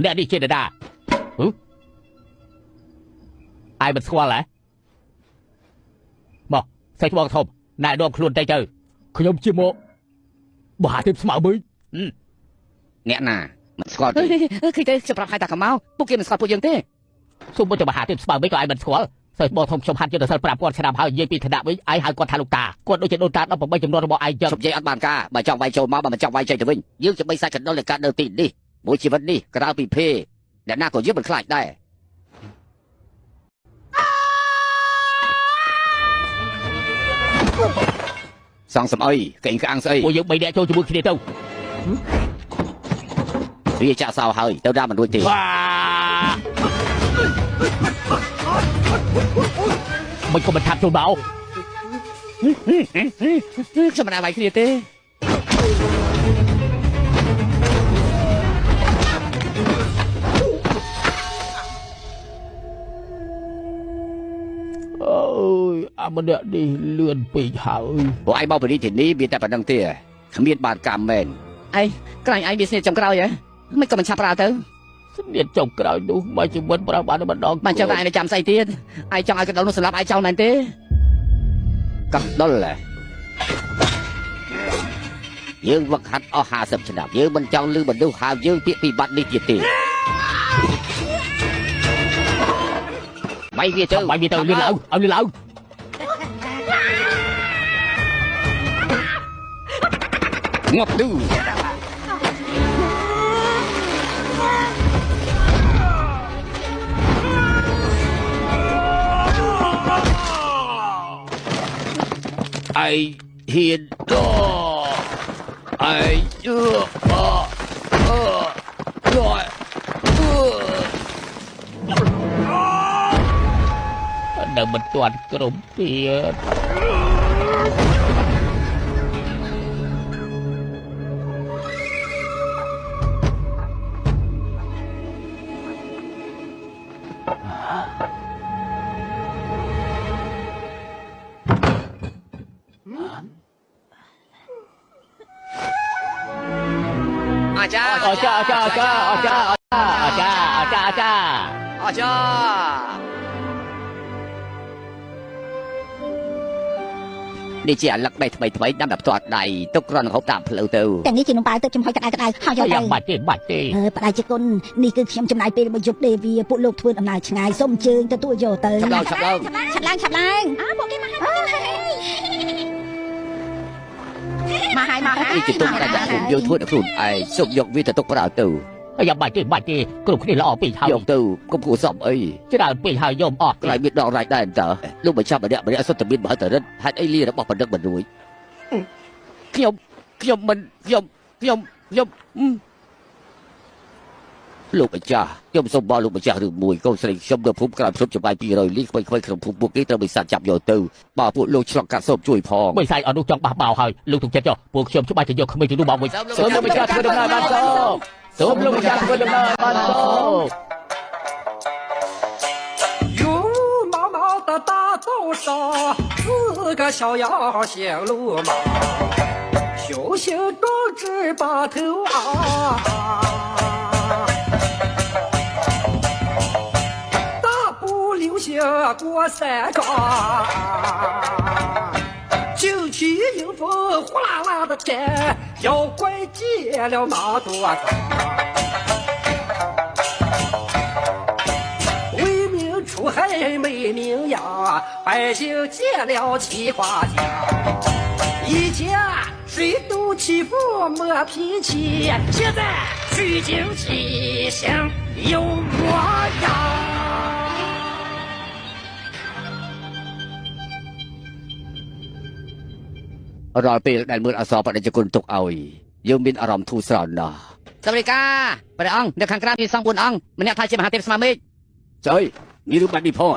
អ្នកនេះជានរណាអាយមិនស្គាល់ហ៎មកសេចក្ដីធំណែនាំខ្លួនទៅខ្ញុំជាមកមហាទេពស្មៅមួយអ្នកណាមិនស្គាល់ទេឃើញទេខ្ញុំប្រាប់ឲ្យតាកម្មកពួកគេមិនស្គាល់ពួកយើងទេសូមទៅមហាទេពស្មៅវិញក៏អាយមិនស្គាល់សេចក្ដីធំខ្ញុំហាត់យុទ្ធសាស្ត្រ5000ឆ្នាំហើយនិយាយពីឋានៈវិញអាយហៅគាត់ថាលោកតាគាត់ដូចជាដូនតា18ចំនួនរបស់អាយចឹងនិយាយអត់បានការបើចង់វាយចូលមកបើមិនចង់វាយចេញទៅវិញយើងជាបីសាច់កណ្ដុលនៃការនៅទីនេះមួយជីវិតនេះក្រៅពីភេអ្នកណាក៏យើងមិនខ្លាចដែរសងសំអីកេងក្អាំងស្អីពួកយើង3នាក់ចូលជាមួយគ្នាទៅវាចាក់សោហើយទៅដល់មិនរួចទេមិនក៏មិនថាចូលមកខ្ញុំមិនអាចវាយគ្នាទេអូយអាម្នាក់នេះលឿនពេកហើយពួកឯងមកពីទីនេះមានតែប៉ុណ្្នឹងទេគ្មានបានកម្មមែនឯងក្រែងឯងវាស្នៀតចំក្រោយហ៎មិនក៏មិនឆាប់ប្រើទៅស្នៀតចំក្រោយនោះមកជីវិតប្រើបានម្ដងបានចាំតែឯងចាំស្អីទៀតឯងចង់ឲ្យកណ្ដុលនោះសម្លាប់ឯងចោលមែនទេកណ្ដុលយើងវឹកហាត់អស់50ឆ្នាំយើងមិនចង់លឺមនុស្សហៅយើងពាក្យពីបាត់នេះទៀតទេបាយវាទៅលឿនឡើងឲ្យលឿនឡើងងាប់ទៅไอ้เฮียนไอ้នៅមិនទាន់ក្រុមទៀតអាចារ្យនេះជាអាលឹកដៃថ្មីដាំដល់ផ្ទាត់ដៃទុកគ្រាន់នឹងហូបតាមផ្លូវទៅទាំងនេះជានំប៉ាទឹកចំហុយក្តៅហើយយកទៅបាច់ទេផ្ដាច់ជាគុណនេះគឺខ្ញុំចំណាយពេលមួយយប់ទេវាពួកលោកធ្វើដំណើរឆ្ងាយសូមអញ្ជើញទទួលយកទៅឆាប់ឡើងពួកគេមកហើយមកនេះជាទុកដែលខ្ញុំយកធ្វើដល់ខ្លួនឯងសូមយកវាទៅទុកប្រើទៅយ៉ាបាច់ទេគ្រប់គ្នាល្អពេកហើយយកទៅកុំគួរសមអីច្រើនពេកហើយយំអត់ខ្លាចមានដករាច់ដែរតើលោកបញ្ឆាប់ម្នាក់សុទ្ធតែមានបើតរិទ្ធហេតុអីលារបស់បណ្ឌិតមិនរួចខ្ញុំមិនលោកបញ្ចាស់ខ្ញុំសូមបោះលោកបញ្ចាស់រឿងមួយកូនស្រីខ្ញុំនៅភូមិក្រៅភ្នំចំបាយ200លីក្មេងៗក្នុងភូមិពួកគេត្រូវបិសាចចាប់យកទៅបើពួកលោកឆ្លងកាត់សូមជួយផងបិសាចអត់នោះចង់បះបោហើយលោកទុកចិត្តចុះពួកខ្ញុំច្បាស់ទៅយកក្មេងទៅនោះមកវិញសូមលោកបញ្ចាស់ធ្វើដំណើរបានសូមលោកបញ្ចាស់ធ្វើដំណើរបាន有毛毛的大头上4个小妖小路马修行壮志把头大步留下过山岗旌旗迎风呼啦啦的天妖怪见了马多长出海没名呀，百姓见了齐花家，一家谁都欺负没脾气，现在虚惊气象有模样。រាល់ពេលដែលមើលអសរបដិជគុណទុកឲ្យយើងមានអារម្មណ៍ធូរស្រាលណាស់សាវរិកាព្រះអង្គនៅខាងក្រៅមានសង្ឃ4អង្គម្នាក់ថាជាមហាទេពស្មាមេឃស្អីមានរឿងបាត់នេះផង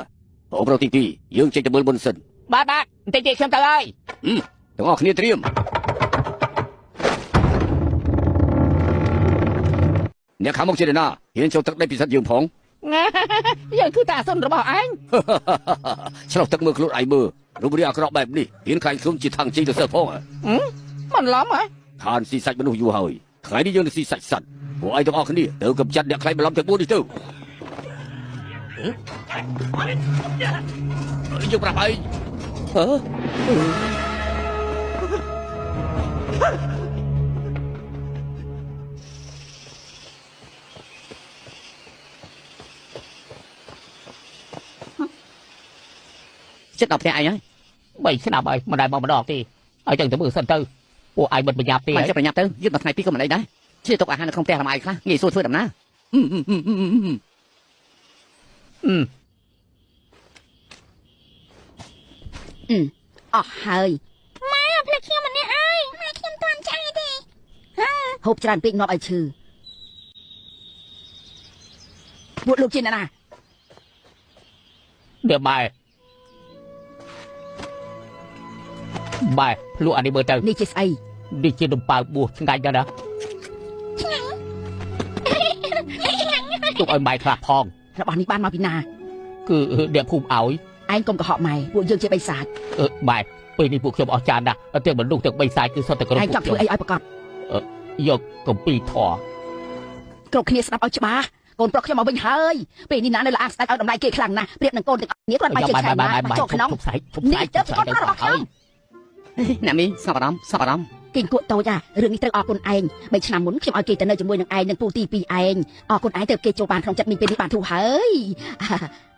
បងប្រុសទី2យើងចេញទៅមើលមុនសិនបាទបន្តិចទៀតខ្ញុំទៅហើយទាំងអស់គ្នាត្រៀមអ្នកខាងមុខជាណាហ៊ានចូលទឹកដីពិសិដ្ឋយើងផងយើងគឺតាសុនរបស់ឯងឆ្លោះទឹកមើលខ្លួនឯងមើលរូបរាងអាក្រក់បែបនេះហ៊ានខ្លាចខ្លួនជាថងជិះទៅសើផងមិនឡំហ៎ខានស៊ីសាច់មនុស្សយូរហើយថ្ងៃនេះយើងនឹងស៊ីសាច់សត្វ ពួកឯងទាំងអស់គ្នាទៅកំចាត់អ្នកខ្លាចបន្លំទាំង4នេះទៅយើងប្រាប់ឯងចិត្តដល់ផ្ទះឯងហើយ3ឆ្នាំហើយមិនដែលមកម្ដងទេឲ្យចឹងទៅមើលសិនទៅពួកឯងមិនប្រញាប់ទេមិនចេះប្រញាប់ទៅយឺតមួយថ្ងៃពីរក៏មិនអីដែរជិះទុកអាហារនៅក្នុងផ្ទះលំអៃខ្លះងាយស្រួលធ្វើដំណើរអស់ហើយម៉ែផ្លេចខ្ញុំម្នាក់ហើយម៉ែខ្ញុំតាន់ចាយទេហូបច្រើនពេកងាប់ឲ្យឈឺពួកលោកជាអ្នកណាเดี๋ยวបែភ្លក់អានេះមើលទៅនេះជាស្អីនេះជានំប៉ាវបួសឆ្ងាញ់ណាស់ណាទុកឲ្យបែខ្លះផងរបស់នេះបានមកពីណាគឺអ្នកភូមិឲ្យឯងកុំកុហកម៉ែពួកយើងជាបិសាចបែពេលនេះពួកខ្ញុំអស់ចានណាស់ទាំងមនុស្សទាំងបិសាចគឺសុទ្ធតែគ្រប់ឯងចង់ធ្វើអីឲ្យប្រកបយកកំពីធေါ်គ្រប់គ្នាស្ដាប់ឲ្យច្បាស់កូនប្រុសខ្ញុំមកវិញហើយពេលនេះណានៅល្អស្ដាច់ឲ្យតម្លៃគេខ្លាំងណាស់ប្រៀបនឹងកូនទាំងអស់គ្នាគាត់មកជិះឆ្ងាយណាស់មកចូលក្នុងនេះទៅកូនប្រុសរបស់ខ្ញុំអ្នកមីសោះអារម្មណ៍គេគួតតូចរឿងនេះត្រូវអរគុណឯង3ឆ្នាំមុនខ្ញុំឲ្យគេទៅនៅជាមួយនឹងឯងនឹងពូទី2ឯងអរគុណឯងទៅគេចូលបានក្នុងចិត្តមីពេលនេះបានធូរហើយ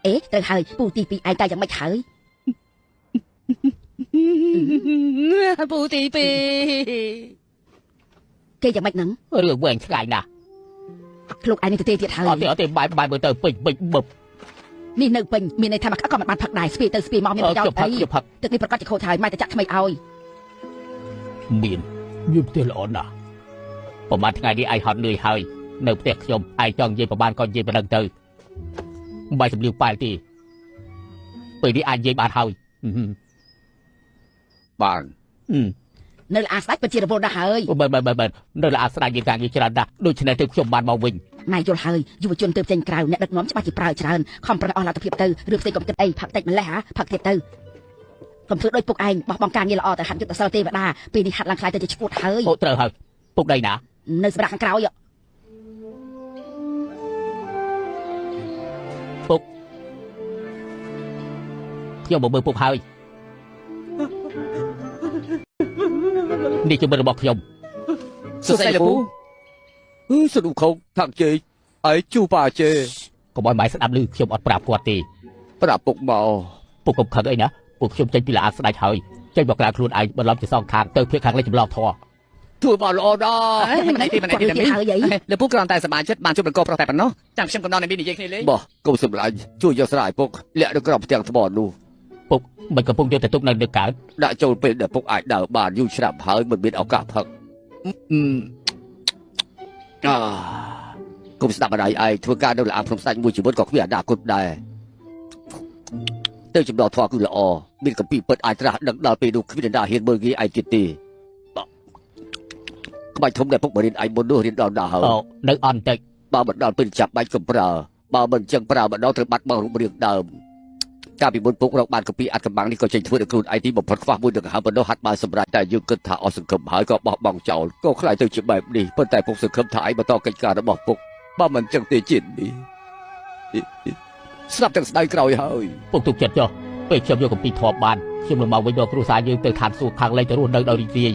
អេត្រូវហើយពូទី2ឯងតែយ៉ាងម៉េចហើយពូទី2គេយ៉ាងម៉េចហ្នឹងរឿងវែងឆ្ងាយណាស់ខ្លួនឯងនេះទៅទៀតហើយអត់ទេបាយមើលទៅពេញបឹបនេះនៅពេញមានន័យថាមកក៏មិនបានផឹកដែរស្ពាយទៅស្ពាយមកមានប្រយោជន៍អីទឹកនេះប្រកាសជាខូចហើយម៉ែតែចាក់ថ្មីឲ្យមានផ្ទះល្អណាស់ប្រហែលថ្ងៃនេះឯងហត់នឿយហើយនៅផ្ទះខ្ញុំឯងចង់និយាយប្រហែលក៏និយាយប៉ុណ្្នឹងទៅមិនបាច់សម្លៀងប៉ែលទេពេលនេះអាចនិយាយបានហើយបាននៅល្អស្ដាច់ពិតជារវល់ណាស់ហើយបើនៅល្អស្ដាច់យើងការងារច្រើនណាស់ដូច្នេះទៅខ្ញុំបានមកវិញម៉ែយល់ហើយយុវជនទៅចេញក្រៅអ្នកដឹកនាំច្បាស់ជាប្រើច្រើនខំប្រឹងអស់លទ្ធភាពទៅរឿងផ្សេងកុំគិតអីផឹកតិចម្លេះផឹកទៀតទៅកុំធ្វើដូចពុកឯងបោះបង់ការងារល្អទៅហាត់យុទ្ធសាស្ត្រទេវតាពេលនេះហាត់ឡើងខ្លាយទៅជាឈួតហើយអូត្រូវហើយពុកដៃណានៅសម្រាប់ខាងក្រោយពុកខ្ញុំមកមើលពុកហើយនេះជាមិត្តរបស់ខ្ញុំសួស្ដីលោកពូសុំខោថាក់ជេឯជូប៉ាជេកុំឲ្យម៉ែស្ដាប់ឮខ្ញុំអត់ប្រាប់គាត់ទេប្រាប់ពុកមកពុកកុំខឹងអីណាពួកខ្ញុំចេញពីល្អស្ដាច់ហើយចេញមកក្រៅខ្លួនឯងបន្លំជាសងខាងទៅភៀកខាងលិចចម្លងធေါ်ធ្វើបានល្អដែរមិនអីទេលោកពូគ្រាន់តែសប្បាយចិត្តបានជួបនឹងកូនប្រុសតែប៉ុណ្ណោះចាំខ្ញុំកំណត់នៅមាននិយាយគ្នាលេងបោះកុំសម្លាញ់ជួយយកស្រាយពុកលាក់នៅក្រោមផ្ទាំងថ្មនោះពុកមិនកំពុងយកទៅទុកនៅកើតដាក់ចូលពេលដែលពុកអាចដើរបានយូរឆ្នាំហើយមិនមានឱកាសផឹកគុំស្ដាប់ម្ដាយឯងធ្វើការនៅល្អភ្នំស្ដាច់មួយជីវិតក៏គ្មានអនាគតដែរទៅចម្លងធေါ်គឺល្អមានកម្ពីពិតអាចត្រាស់ដឹងដល់ពេលនោះគ្មានអ្នកណាហ៊ានមើលងាយឯងទៀតទេក្បាច់ធំដែលពុកបរិញ្ញាឯងមុននោះរៀនដល់ណាហើយនៅអន់តិចបើមិនដល់ពេលចាប់បាច់កំប្រើបើមិនចឹងប្រើម្ដងត្រូវបាត់បង់រូបរាងដើមកាលពីមុនពុករកបានកម្ពីអត្តកម្បាំងនេះក៏ចេញធ្វើឲ្យខ្លួនឯងទីបំផុតខ្វះមួយនឹងហើប៉ុណ្ណោះហាត់បានសម្រាប់តែយើងគិតថាអស់សង្ឃឹមហើយក៏បោះបង់ចោលក៏ខ្លាចទៅជាបែបនេះប៉ុន្តែពុកសង្ឃឹមថាឯងបន្តកិច្ចការរបស់ពុកបើមិនចឹងទេជាតិនេះស្ដាប់ទាំងស្ដាយក្រោយហើយពុកទុកចិត្តចុះពេលខ្ញុំយកកម្ពីធေါ်បានខ្ញុំនឹងមកវិញដល់គ្រូសាយើងទៅឋានសួគ៌ខាងលិចទៅរស់នៅដោយរីករាយ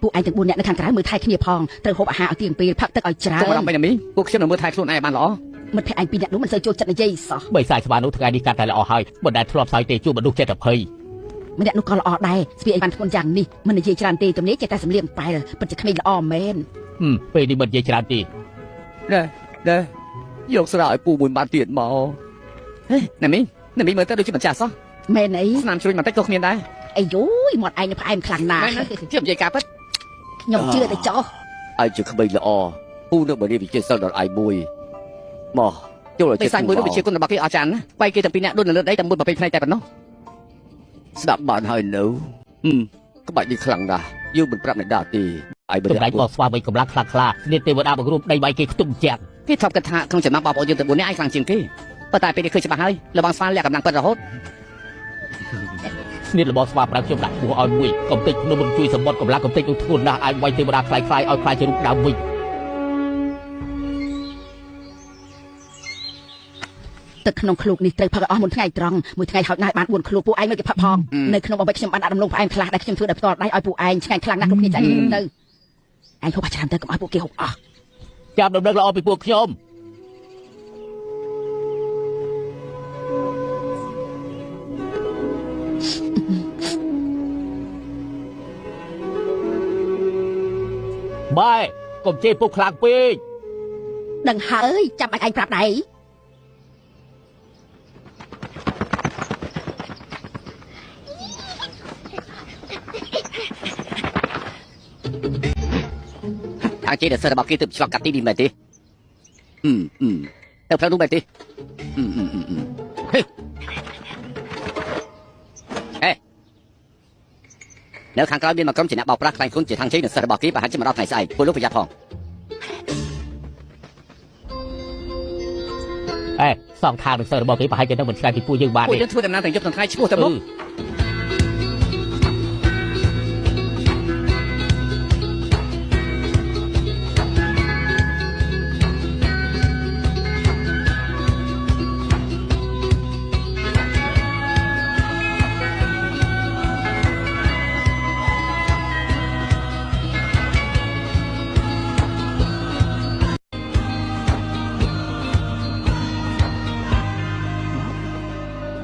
ពួកឯងទាំង4នាក់នៅខាងក្រៅមើលថែគ្នាផងត្រូវហូបអាហារឲ្យទៀងពេលផឹកទឹកឲ្យច្រើនចាំដល់ពេលនេះពួកខ្ញុំនឹងមើលថែខ្លួនឯងបានល្អមិត្តភក្តិឯង2នាក់នោះមិនសូវចូលចិត្តនិយាយសោះបីសាយស្វានោះថ្ងៃនេះកាត់តែល្អហើយមិនដែលធ្លាប់សើចទេជួបមនុស្សចិត្តភ័យម្នាក់នោះក៏ល្អដែរស្ពីឯងបានធ្ងន់យ៉ាងនេះមិននិយាយច្រើនទេទំនេរចេះតែសម្លៀកតែពិតជាក្មេងល្អមែនពេលនេះមិននិយាយច្រើនទេដែរយកស្រាឲ្យពូមួយបានទៀតមកណាមីមើលទៅដូចជាមិនចាស់សោះមែនអីស្នាមជ្រុញបន្តិចក៏គ្មានដែរអីយូយមាត់ឯងផ្អែមខ្លាំងណាស់ជឿនិយាយការពិតខ្ញុំជឿតែចោះឯងជាក្មេងល្អពូនៅបរិយាវិជាសិលដល់ឯងមួយមកចូលឲ្យចិត្តមួយនោះវិជាគុណរបស់គេអស្ចារ្យណាបែកគេទាំងពីរនាក់ដូចនៅលើដីតែមួយប្រភេទផ្នែកតែប៉ុណ្ណោះស្ដាប់បានហើយនៅក្បាច់នេះខ្លាំងណាស់យើងមិនប្រាប់អ្នកដាទេឯងមិនដាច់ក៏ស្វាមីកម្លាំងខ្លាំងខ្លានេះទេវតាបង្រួមដីបាយគេខ្ទុំជាក់គេធ្លាប់គិតថាក្នុងចំណោមបងប្អូនយើងទាំង4នាក់ឯងខ្លាំងជាងគេប៉ុន្តែពេលនេះឃើញច្បាស់ហើយលបងស្វាលក្ខកម្លាំងពិតរហូតនេះរបស់ស្វាប្រាំខ្ញុំដាក់ពោះឲ្យមួយកំតិចនោះមិនជួយសម្បត្តិកម្លាំងកំតិចនោះធ្ងន់ណាស់អាចវាយទេវតាខ្លាយឲ្យខ្លាយជារូបដើមវិញ ទឹកក្នុងឃ្លោកនេះត្រូវផឹកអស់មុនថ្ងៃត្រង់មួយថ្ងៃហោចណាស់បាន4ឃ្លោកពួកឯងមិនគេផឹកផងនៅក្នុងបំពេញខ្ញុំបានដាក់ដំឡូងផ្អែមខ្លះដែលខ្ញុំធ្វើដោយផ្ទាល់ដៃឲ្យពួកឯងឆ្ងាញ់ខ្លាំងណាស់គ្រប់គ្នាចាក់ខ្ញុំទៅឯងហូបច្រើនទៅកុំឲ្យពួកគេហូបអស់ ចាំដំណឹងល្អពីពួកខ្ញុំបាយកុំជេរពុកខ្លាំងពេក ដឹងហើយចាំបាច់ឯងប្រាប់ដៃทางเจเดเซอร์บอกกี้ตึบชวักกัดที่ดีไหมทีเติบพลังดูไหมทีเฮ้เนื้อขังกลางเบียนมากรมจีน่ะบอกปลักใครคุ้นจีทางเจเดเซอร์บอกกี้ประหารจีมารอบไงใส่ผู้รู้ประหยัดพอง สองทางหนึ่งเซอร์บอกให้ไปให้จะได้เหมือนกันที่ผู้ยืมบ้าน ผู้ยังทั่วดำน้ำแต่ยกทางไทยชั่วตะบุก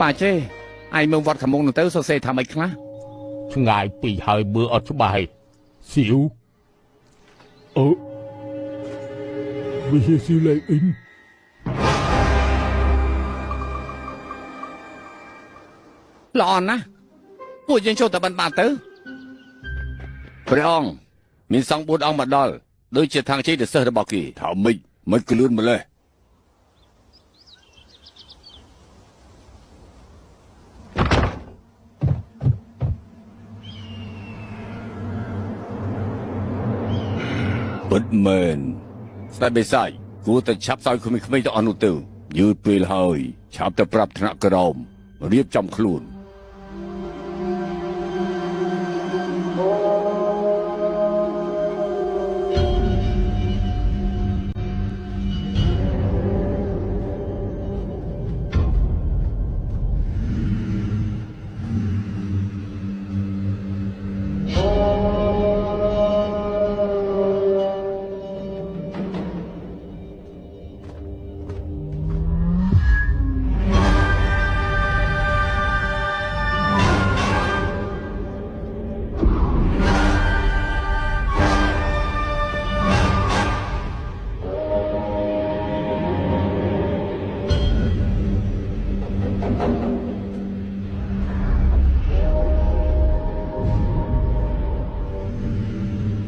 ป่าเจ้ไอ้เมืองวัดขมงหนึ่งเต้าโซเซทำไอ้คลา ง่ายปีหายเบื่ออดสบายสิวไม่ใช่สิวเลยอิน หลอนนะพูดยังโชว์แต่บันบาดเต้าพระองค์มีสองบุญองมาดอลโดยเจตทางเจเดเซอร์บอกกี่ทำไม่กลืนมาเลยปิดเมนสไตล์เบสไซกูแต่ชับซอยคุณไม่ต้องอนุติวยืดเปลือยหอยชับแต่ปรับธนกระดมเรียบจำคลูน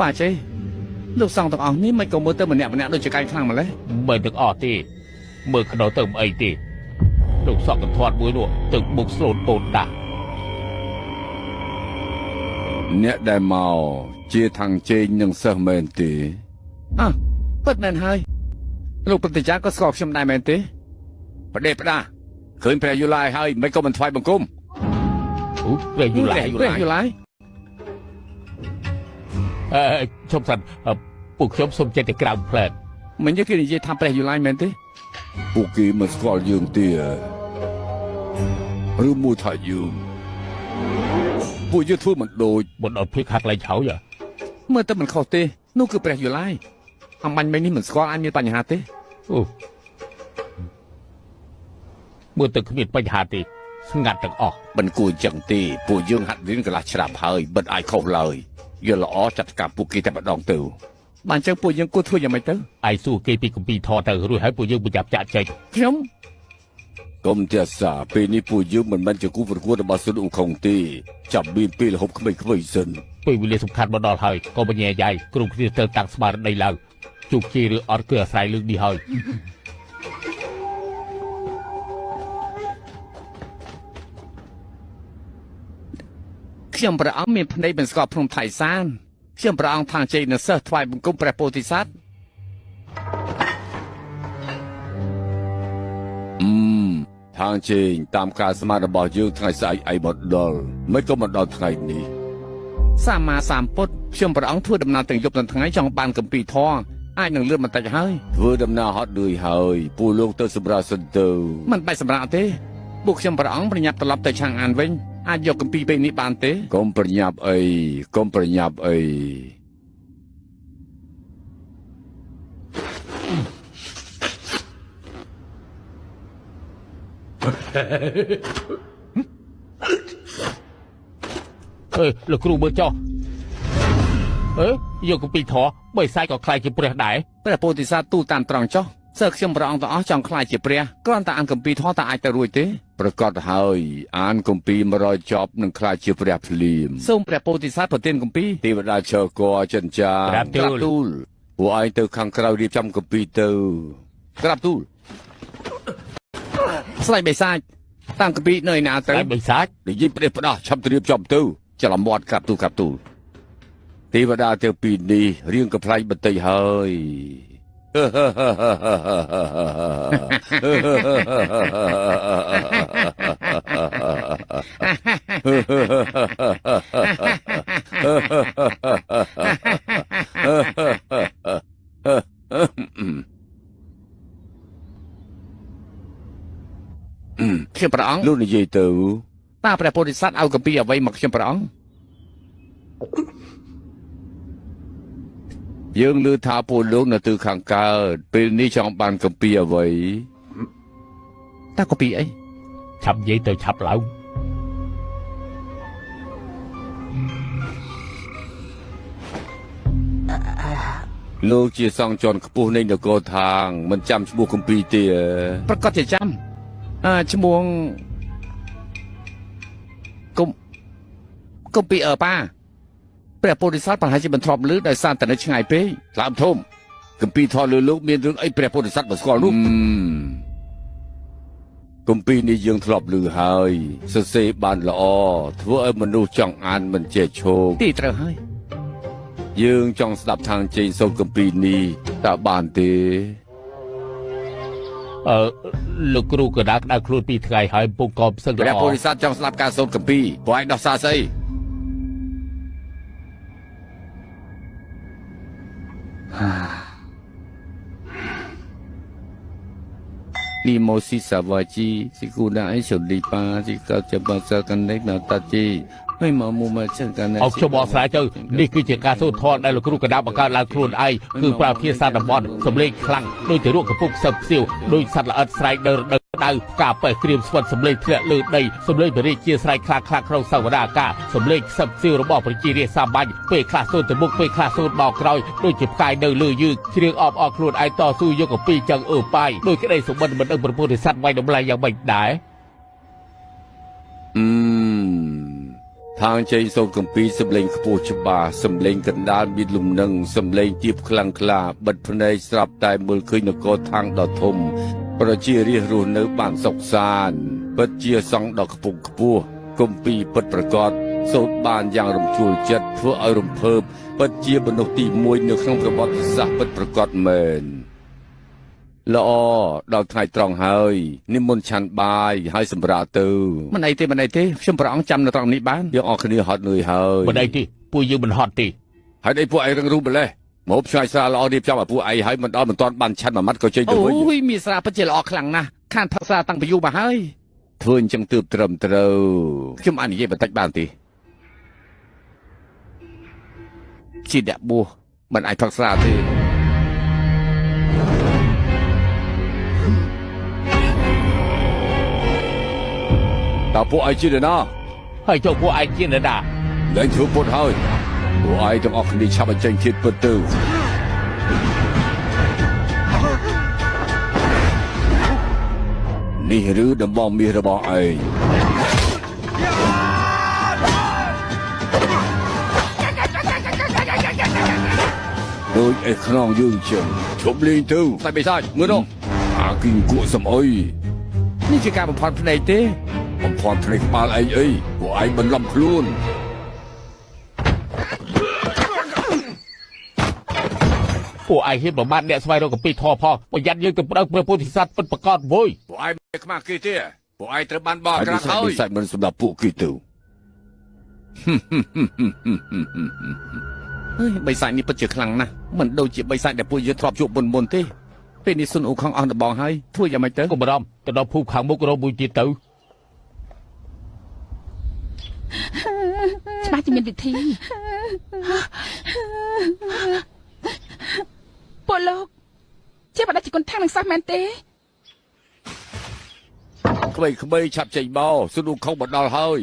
ป่าเจ้ลูกสองตององนี่ไม่กมือเติมเหมือนเนี่ยโดยจะกลายคลั่งมาเลย ไม่ถึงออตีเมื่อขนมเติมไอตีถูกสอบกันทอดมือด้วยตึกบุกโซนโตนด่า เนี่ยได้เมาเจทางเจยังเสมนตีอ่ะเปิดแมนให้ลูกปฏิจจก็สกอบชมได้แมนตีประเดี๋ยวประดาคืนแพรยุไลให้ไม่ก็มันไฟบังกุม เรียอยู่ไร เรื่องอยู่ไร ชมสันปลุกชมสมเจตกรรมเพลิน มันจะกินเจทำแพรยุไลแมนตีปุกี้มันสกอลยืมเตียหรือมูถ่ายยืมผู้ยืดทุ่มันโดย บนอดพลิกหักไรเฉาอย่า เมื่อแต่มันเข้าเตะนู่นคือแปลอยู่ไรทำมันไม่นี่เหมือนสกออันมีปัญหาเตะ เมื่อตึกขมิดปัญหาตีสงัดตึกออก บันกูจังตีผู้ยืงหัดลิ้นกระลาฉลาบเฮยบันไอเข้าเลยยืนละอ้อจัดการปุกี้แต่บัดดองเตวบันจังผู้ยังกูทั่วยังไม่เตอ ไอสู้เกปีกุมปีทอเตอรู้ให้ผู้ยืมบุญจับจ่าใจ ครับ กรมเจ้าสาปีนี้ผู้ยืมมันจะกู้ประกวดบาสุดุคงตีจับบีนปีละหกขไม่ขไม่เซน ปีวิเลสำคัญบนดอลเฮยก็บัญญัติใหญ่กรุงที่เติมต่างสมาร์ทในเราจุกจีหรือออดเกลือใส่ลึกดีเฮย เชื่อมประอังมีในเป็นสกอพรมไทยซานเชื่อมประอังทางเจนเซอร์ทวายบุญกุมแปรโพธิสัตว์ทางเจนตามการสมาร์ทบอลยืงไทยใส่ไอบอดดอลไม่ก็มาดอลไทยนี้สามมาสามปดเชื่อมประอังทั่วดำนาแต่งยบตันทั้งไงจังปานกับปีทองไอ អាចនឹងលឿនបន្តិចហើយ ធ្វើដំណើរហត់លឿយហើយពូលោកទៅសម្រាប់សិនទៅ មិនបាច់សម្រាប់ទេពួកខ្ញុំព្រះអង្គប្រញាប់ត្រឡប់ទៅឆាងអានវិញអាចយកគម្ពីរពេលនេះបានទេ កុំប្រញាប់អីកុំប្រញាប់អី លោកគ្រូមើលចុះយកគម្ពីរធម៌បើសាយក៏ខ្លាចជាព្រះដែរ ព្រះពោធិសត្វទូតាមត្រង់ចុះសិស្សខ្ញុំព្រះអង្គទាំងអស់ចង់ខ្លាចជាព្រះគ្រាន់តែអានគម្ពីរធម៌តែអាចទៅរួចទេ ប្រកាសហើយអានគម្ពីរ100ចប់នឹងខ្លាចជាព្រះភ្លាម សូមព្រះពោធិសត្វប្រទានគម្ពីរ ទេវតាឈើកអចិញ្ចា ក្រាបទូល ពួកឯងទៅខាងក្រៅរៀបចំគម្ពីរទៅ ក្រាបទូលស្ដេចបិសាចតាមគម្ពីរនៅឯណាទៅ តែបិសាច និយាយផ្ដេសផ្ដាស់ឆាប់ទៅរៀបចំទៅច្រឡំមាត់ក្រាបទូលទេវតាទាំងពីរនេះរៀងកំ ប្លែងបន្តិចហើយ ខ្ញុំព្រះអង្គ លោកនិយាយទៅ តើព្រះពោធិសត្វឲ្យគម្ពីរអ្វីមកខ្ញុំព្រះអង្គ យើងឮថាពលលោកនៅទិសខាងកើតពេលនេះចង់បានគម្ពីរអ្វី តើគម្ពីរអី ឆាប់និយាយទៅឆាប់ឡើង លោកជាសង្ឃជាន់ខ្ពស់នៃនគរថាងមិនចាំឈ្មោះគម្ពីរទេ ប្រកាសជាចាំឈ្មោះគម្ពីរប៉ាព្រះពោធិសត្វប្រហែលជាមិនធ្លាប់ឮដោយសារតែនៅឆ្ងាយពេក ថ្លើមធំគម្ពីរធម៌លើលោកមានរឿងអីព្រះពុទ្ធសាសនាមិនស្គាល់នោះគម្ពីរនេះយើងធ្លាប់ឮហើយសរសេរបានល្អធ្វើឲ្យមនុស្សចង់អានមិនចេះឈោក ទីត្រូវហើយ យើងចង់ស្ដាប់ທາງជ័យសូត្រគម្ពីរនេះតើបានទេ លោកគ្រូក៏ដើរក្តៅខ្លួនពីថ្ងៃហើយពុកក៏ផ្សឹង ព្រះ ល្អ ពុទ្ធសាសនាចង់ស្ដាប់ការសូត្រគម្ពីរពួកឯងដោះសារស្អី Ni mosi savaji sikuna ai solipa sikau jabasa kanek na taji មិនមកមុំមកចឹងកាលណា អោខ្ញុំបកស្រាយទៅនេះគឺជាការសូត្រធម៌ដែលលោកគ្រូកណ្ដាលបង្កើតឡើងខ្លួនឯងគឺប្រើភាសាតំបន់សំឡេងខ្លាំងដូចទៅរកកំពុកសឹកផ្សៀវដូចសត្វល្អិតស្រែកដើរដៅការប៉ែក្រៀមស្វិតសំឡេងធ្លាក់លើដីសំឡេងបរិជាស្រែកខ្លាខ្លាក្នុងសវនាអាកាសសំឡេងសឹកផ្សៀវរបស់ប្រជារាស្ត្រសាមញ្ញពេលខ្លះសូត្រទៅមុខពេលខ្លះសូត្រមកក្រោយដូចជាផ្កាយនៅលើយឺជ្រៀងអបអរខ្លួនឯងតស៊ូយកកំពីចឹងប៉ាយដោយក្តីសុបិនមិនដឹងប្រពុទ្ធិស័ក្តិវាយតម្លៃយ៉ាងម៉េចដែរ ทางใจសូត្រគម្ពីរសំឡេងខ្ពស់ច្បាស់សំឡេងកណ្ដាលមានលំនឹងសំឡេងទៀបខ្លាំងក្លាបិទភ្នែកស្រាប់តែមើលឃើញនគរທາງដ៏ធំប្រជារាស្ត្ររស់នៅបានសុខសាន្តពិតជាសង្ឃដ៏ខ្ពង់ខ្ពស់គម្ពីរពិតប្រាកដសូត្របានយ៉ាងរំជួលចិត្តធ្វើឲ្យរំភើបពិតជាមនុស្សទី1នៅក្នុងប្រវត្តិសាស្ត្រពិតប្រាកដមែនល្អដល់ថ្ងៃត្រង់ហើយនិមន្តឆាន់បាយហើយសម្រាប់ទៅ មិនអីទេខ្ញុំព្រះអង្គចាំនៅត្រង់នេះបាន យើងអរគ្នាហត់នឿយហើយ មិនអីទេពួកយើងមិនហត់ទេ ហើយអីពួកឯងរឹងរូបម្លេះមកឆ្ងាយស្រាល្អរៀបចំឲ្យពួកឯងហើយមិនដល់មិនតាន់បានឆាន់មួយម៉ាត់ក៏ចេញទៅវិញ អូយមានស្រាពិតជាល្អខ្លាំងណាស់ខានផឹកស្រាតាំងពីយូរមកហើយ ធ្វើអញ្ចឹងទើបត្រឹមត្រូវ ខ្ញុំអាចនិយាយបន្តិចបានទេជាអ្នកបួសមិនអាចផឹកស្រាទេ តើពួកឯងជានរណា ហើយចុះពួកឯងជានរណា លែងធ្វើពុតហើយពួកឯងទាំងអស់គ្នាឆាប់បញ្ចេញជាតិពិតទៅនេះឬដំបងមាសរបស់ឯងដូចឯខ្នងយើងចឹងជប់លេងទៅ តែបិសាចមើលនោះ អាគីងគក់សំអុយ នេះជាការបំផន់ភ្នែកទេ បំផន់ភ្នែកក្បាលឯងអីពួកឯងបន្លំខ្លួន ពួកឯងហ៊ានប្រមាថអ្នកស្វែងរកកំពីធម៌ផងប្រយ័ត្នយើងទៅប្តឹងព្រះពុទ្ធិសត្វពិតប្រកបមួយ ពួកឯងមិនខ្មាស់គេទេពួកឯងត្រូវបានបោះក្រាស់ហើយសាច់មិនសម្រាប់ពួកគេទៅ เฮ้ยใบสายนี่เป็นเจือคลังนะมันดูจีใบสายแต่ปุยจะทรอบจุบนที่เป็นนิสุนอุคังอันตะบองให้ทั่วยังไม่เจอ កុំបារម្ភទៅដល់ភូមិខាងមុខរកមួយទៀតទៅ ច្បាស់ជាមានវិធីពលលោកជាបដិជនខាងនឹងសោះមែនទេ ក្បីឆាប់ចេញបោសុនឧคังបដល់ហើយ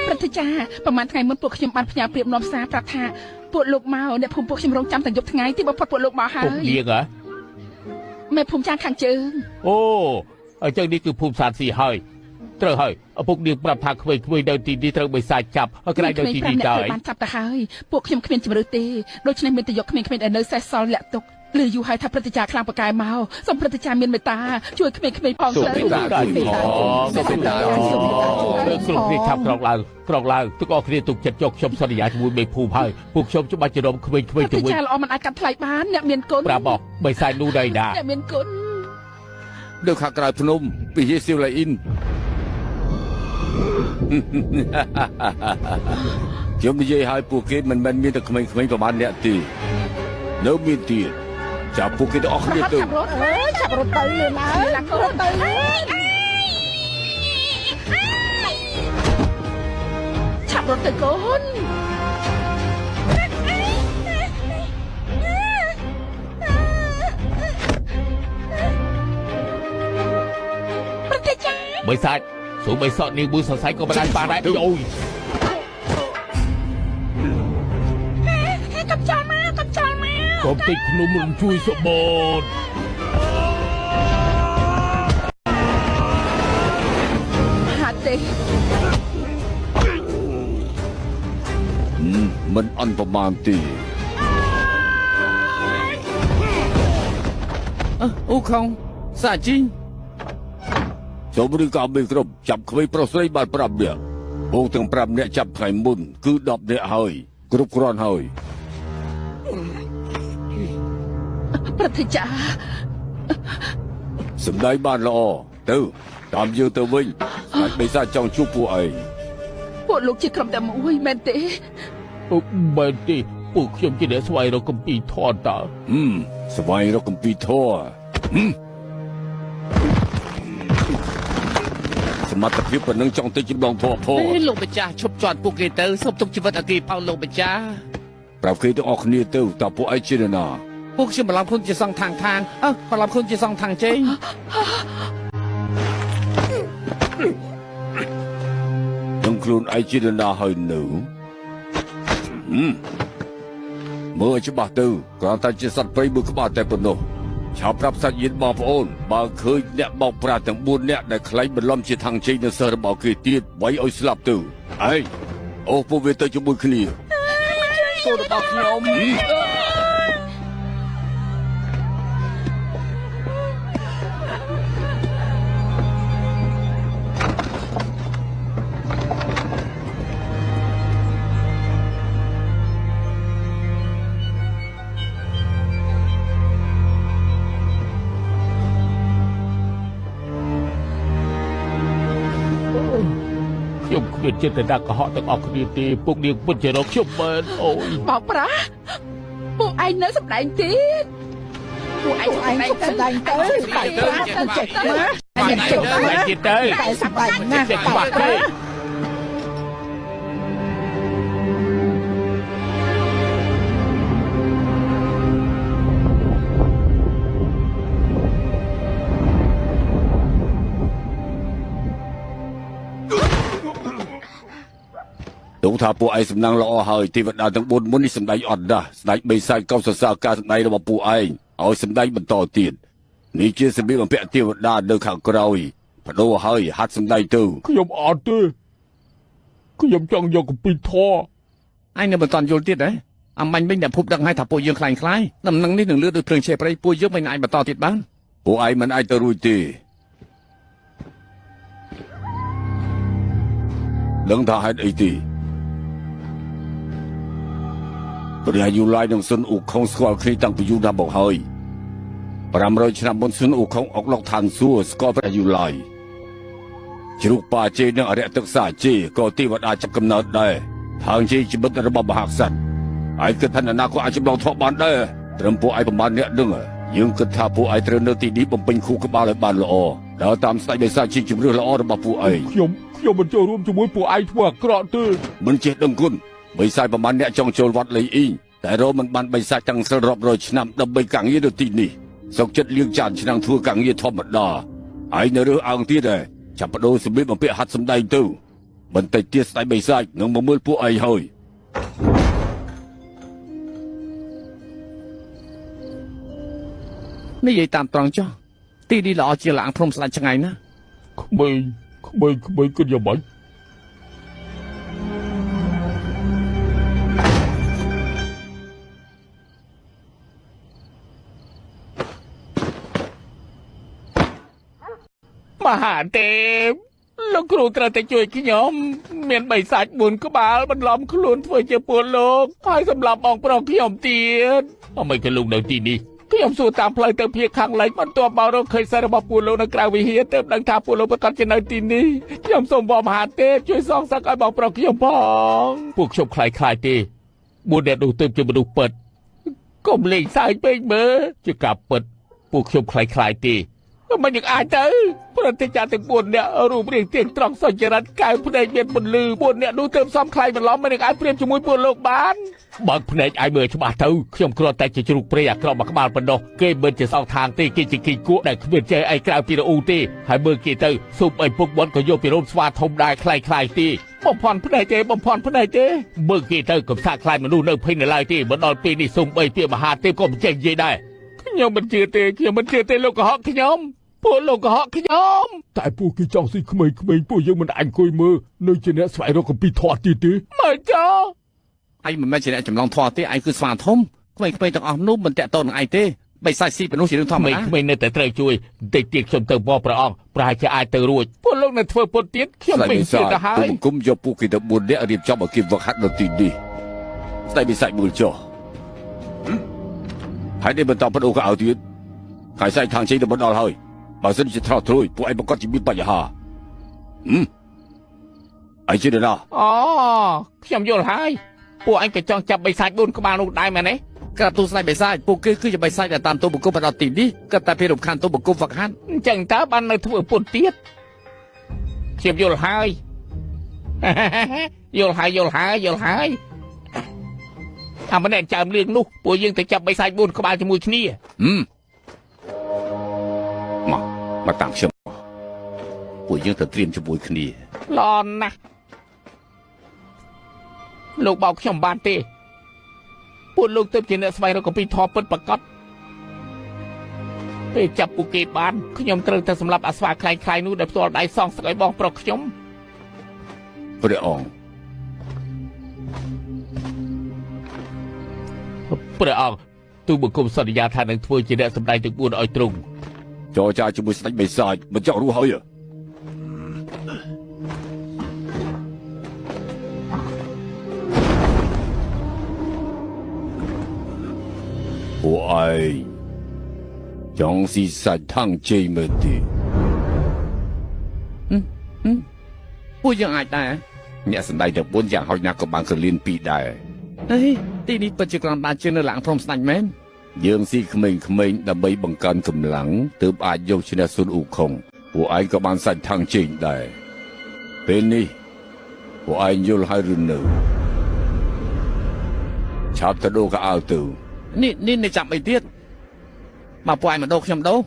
ព្រឹទ្ធាចារ្យប្រហែលថ្ងៃមុនពួកខ្ញុំបានផ្ញើប្រៀបនាំសារប្រាប់ថាពួកលោកមកអ្នកភូមិពួកខ្ញុំរងចាំទាំងយប់ថ្ងៃទីបំផុតពួកលោកមកហើ ពុក យ នាងហ៎ មេភូមិចារខាងជើង អូអញ្ចឹងនេះគឺភូមិសានស៊ីហើយត្រូវហើយឪពុកនាងប្រាប់ថាក្មេងៗនៅទីនេះត្រូវបិសាចចាប់ហើយក្រែងនៅទីនេះដែរ បានចាប់ទៅហើយពួកខ្ញុំគ្មានជំរឿទេដូច្នេះមានតែយកក្មេងៗដែលនៅសេសសល់លាក់ទុកលឺយូរហើយថាព្រឹទ្ធាចារ្យខ្លាំងបកាយមកសូមព្រឹទ្ធាចារ្យមានមេត្តាជួយក្មេងៗផង សូម ទៅ មេត្តាជួយផងសូមមេត្តាគ្រប់គ្នាឆាប់ក្រោកឡើងទាំងអស់គ្នាទុកចិត្តយកខ្ញុំសន្យាជាមួយមេភូមិហើយពួកខ្ញុំច្បាច់ជារំក្មេងៗ ព្រឹ ទៅ ទ្ធា វិញ ចារ្យល្អមិនអាចកាត់ថ្លៃបានអ្នកមានគុណ ប្រាប់បោះបិសាចនោះដែរណា អ្នកមានគុណ នៅខាងក្រៅភ្នំពីហេស៊ីវឡៃអ៊ីន ខ្ញុំនិយាយឲ្យពួកគេមិនមែនមានតែក្មេងៗប្រហែលអ្នកទេនៅមានទៀតចាប់ពួកគេទាំងអស់គ្នាទៅ ឆាប់រត់ឆាប់រត់ទៅលឿនឡើងឡើងរត់ទៅឆាប់រត់ទៅកូនព្រឹទ្ធាចារ្យ បិសាចសូមបិសក់នាងមួយសរសៃក៏មិនអាចបានដែរអូយ កំចាល់មក កុំតិចភ្នំរំជួយសបត ហាត់ទេ មិនអន់ប្រមាណទេអូខងសាជីងចូលឬក៏មិនគ្រប់ចាប់ក្មេងប្រុសស្រីបាន5នាក់ពួកទាំង5នាក់ចាប់ថ្ងៃមុនគឺ10នាក់ហើយគ្រប់គ្រាន់ហើយ ព្រឹទ្ធាចារ្យ សម្ដែងបានល្អទៅតាមយើងទៅវិញស្ដេចបិសាចចង់ជួបពួកឯង ពួកលោកជាក្រុមតែមួយមែនទេ អូបែរទេពួកខ្ញុំជាអ្នកស្វែងរកគម្ពីរធម៌តើ ស្វែងរកគម្ពីរធម៌សមត្ថភាពប៉ុណ្ណឹងចង់ទៅជាបងធម៌ផង លោកម្ចាស់ឈប់ជាន់ពួកគេទៅសូមទុកជីវិតឲ្យគេផងលោកម្ចាស់ ប្រាប់គេទាំងអស់គ្នាទៅតើពួកឯងជានរណា ពួកខ្ញុំបន្លំខ្លួនជាសងខាងបន្លំខ្លួនជាសងខាងជេង នឹងខ្លួនឯងជានរណាហើយនៅមើលច្បាស់ទៅគ្រាន់តែជាសត្វព្រៃមួយក្បាលតែប៉ុណ្ណោះឆាប់ប្រាប់សាច់ញាតិបងប្អូនបើឃើញអ្នកបោកប្រាស់ទាំង4នាក់ដែលខ្លែងបន្លំជាທາງជេងនៅសិស្សរបស់គេទៀតវាយឲ្យស្លាប់ទៅឯងអូពួកវាទៅជាមួយគ្នា គោលរបស់ខ្ញុំ ខ្ញុំគ្មានចិត្តតែដាក់កុហកទាំងអស់គ្នាទេពួកនាងពិតជារកខ្ញុំមែនអូយ បោកប្រាស់ពួកឯងនៅសម្ដែងទៀតពួកឯងសម្ដែងទៅតែប្រាស់ទៅចិត្តមក បានតែទៀតទៅ តែសម្ដែងណាស់ តែច្បាស់ទេ ទុកថាពួកឯងសំណាងល្អហើយទេវតាទាំង4មុននេះសម្ដែងអត់ណាស់ស្ដេចបិសាចកោសរសើរការសម្ដែងរបស់ពួកឯងឲ្យសម្ដែងបន្តទៀតនេះជាសម្ភារបំពាក់ទេវតានៅខាងក្រោយបដូរហើយហាត់សម្ដែងទៅ ខ្ញុំអត់ទេខ្ញុំចង់យកគម្ពីរធម៌ ឯងនៅមិនតាន់យល់ទៀតហ៎អាមាញ់វិញអ្នកភពដឹងហើយថាពួកយើងខ្លាញ់ខ្លាយដំណឹងនេះនឹងលឿនដូចភ្លើងឆេះព្រៃពួកយើងមិនអាចបន្តទៀតបានពួកឯងមិនអាចទៅរួចទេដឹងថាហេតុអីទេព្រះយូឡាយនឹងសុនអ៊ូខុងស្គាល់គ្នាតាំងពីយូរណាស់មកហើយ500ឆ្នាំមុនសុនអ៊ូខុងអុកឡុកឋានសួគ៌ស្គាល់ព្រះយូឡាយជ្រូកប៉ាជេនិងអរិយទឹកសាជេក៏ទេវតាចាប់កំណើតដែរ ហើយជាជីវិតរបស់មហាក្សត្រ aiគិតថានរណាក៏អាចចម្លងធ្លាប់បានដែរត្រឹមពួកឯងប្រមាណអ្នកដឹងយើងគិតថាពួកឯងត្រូវនៅទីនេះបំពេញខួរក្បាលឲ្យបានល្អដើរតាមស្ដេចបិសាចជាជំរឿនល្អរបស់ពួកឯងខ្ញុំមិនចូលរួមជាមួយពួកឯងធ្វើអាក្រក់ទេ មិនចេះដឹងគុណបិសាចប្រមាណអ្នកចង់ចូលវត្តលេអ៊ីងតែរមមិនបានបិសាចតាំងសិលរាប់រយឆ្នាំដើម្បីកាំងងារនៅទីនេះសុកចិត្តលៀងចានឆ្នាំធ្វើកាំងងារធម្មតាឯងនៅរើសអើងទៀតដែរចាប់បដូរសម្លៀកបំពាក់ហាត់សម្ដែងទៅបន្តិចទៀតស្ដេចបិសាចនឹងមកមើលពួកឯងហើយនិយាយតាមត្រង់ចុះទីនេះល្អជាឡាងព្រំស្ដេចឆ្ងាយណាក្មេងគិតយ៉ាងម៉េចមហាទេពលោកគ្រូត្រូវតែជួយខ្ញុំមានបិសាច4ក្បាលបន្លំខ្លួនធ្វើជាពលលោកហើយសម្រាប់បងប្រុសខ្ញុំទៀតអ្មេចក៏លោកនៅទីនេះខ្ញុំសួរតាមផ្លូវទៅភៀកខាងលិចបន្ទាប់មករកឃើញសាររបស់ពលលោកនៅក្រៅវិហារទើបដឹងថាពលលោកប្រកាសជានៅទីនេះខ្ញុំសូមបងមហាទេពជួយសងសឹកឲ្យបងប្រុសខ្ញុំផងពួកខ្ញុំខ្លាយទេ4អ្នកនោះទើបជាមនុស្សពិតកុំលេងសើចពេកមើលជាការពិតពួកខ្ញុំខ្លាយទេមិននឹងអាចទៅប្រតិចាទាំង4អ្នករូបរាងទៀងត្រង់សុចរិតកៅភ្នែកមានពន្លឺ4អ្នកនោះទើបសំខ្លាយបន្លំមិននឹងអាចព្រៀបជាមួយពលលោកបានបើកភ្នែកឲ្យមើលច្បាស់ទៅខ្ញុំគ្រាន់តែជាជ្រូកព្រៃអាក្រក់មួយក្បាលប៉ុណ្ណោះគេមិនជាសងខាងទេគេជាគីគក់ដែលគ្មានចេះអីក្រៅពីរអ៊ូទេហើយមើលគេទៅស៊ុបអីពុកបន់ក៏យកពីរោមស្វាធំដែរខ្លាយទេបំផន់ភ្នែកទេមើលគេទៅកំសាកខ្លាយមនុស្សនៅភ័យនៅឡើយទេមកដល់ពេលនេះស៊ុំ3ពាក្យមហាទេពក៏មិនចេះនិយាយដែរខ្ញុំមិនជឿទេលោកកុហកខ្ញុំពួកលោកកុហកខ្ញុំតែពួកគេចង់ស៊ីក្មេងពួកយើងមិនអាចអង្គុយមើលនៅជាអ្នកស្វែងរកកម្ពីធាត់ទៀតមើលចោឯងមិនមែនជាអ្នកចម្លងធွာទេឯងគឺស្វាធំក្មេងៗទាំងអស់នោះមិនតាក់ទងនឹងឯងទេបិសាចស៊ីមនុស្សជារឿងធម្មតាក្មេងនៅតែត្រូវជួយបន្តិចទៀតខ្ញុំទៅបបព្រះអង្គប្រហែលជាអាចទៅរួចពួកលោកនៅធ្វើពុតទៀតខ្ញុំពេញចិត្តទៅហើយគុំយកពួកគេទៅ4នាក់រៀបចំឲ្យគេវឹកហាត់នៅទីនេះស្ដេចបិសាចមើលចុះហើយនេះបន្តបដូរក៏ឲ្យទៀតកាយសាយທາງជ័យទៅបណ្ដល់ហើយបើសិនជាត្រោះត្រួយពួកឯងប្រកាសជាមានបញ្ហាឯងជឿទេណាអូខ្ញុំយល់ហើយពួកឯងក៏ចង់ចាប់បិសាច4ក្បាលនោះដែរមែនទេក្រាបទូលស្ដេចបិសាចពួកគេគឺជាបិសាចដែលតាមទូបង្គំមកដល់ទីនេះក៏តែពេលរំខានទូបង្គំវឹកហាត់អញ្ចឹងតើបាននៅធ្វើពុតទៀតខ្ញុំយល់ហើយយល់ហើយអាម្នាក់ចាំលៀងនោះពួកយើងទៅចាប់បិសាច4ក្បាលជាមួយគ្នាមកតាមខ្ញុំពួកយើងទៅត្រៀមជាមួយគ្នាល្អណាស់លោកបោកខ្ញុំបានទេពួកលោកទៅជាអ្នកស្វែងរកកម្ពីធម៌ពិតប្រាកដពេលចាប់ពួកគេបានខ្ញុំត្រូវតែសម្លាប់អាស្វាខ្លាយនោះដែលផ្ទាល់ដៃសងសឹកឲ្យបងប្រុសខ្ញុំព្រះអង្គទូបង្គំសន្យាថានឹងធ្វើជាអ្នកសម្ដែងទាំង4ឲ្យទ្រង់ចរចាជាមួយស្ដេចបិសាចមិនចង់រស់ហើយពួកឯងចង់ស៊ីសាច់ថាំងជ័យមើលទេពួកយើងអាចដែរអ្នកសម្ដែងទាំង4យ៉ាងហោចណាស់ក៏បានក្រលៀន2ដែរទីនេះពិតជាក្រំដាច់ជាងនៅឡាងព្រំស្ដេចមែនយើងស៊ីក្មេងៗដើម្បីបង្កើនកម្លាំងទើបអាចយកឈ្នះស៊ុនអ៊ូខុងពួកឯងក៏បានសាច់ថាំងជើងដែរពេលនេះពួកឯងយល់ហើយឬនៅឆាប់ទៅដូរកៅអៅទៅនេះចាំអីទៀតមកពួកឯងមកដូរខ្ញុំដូរ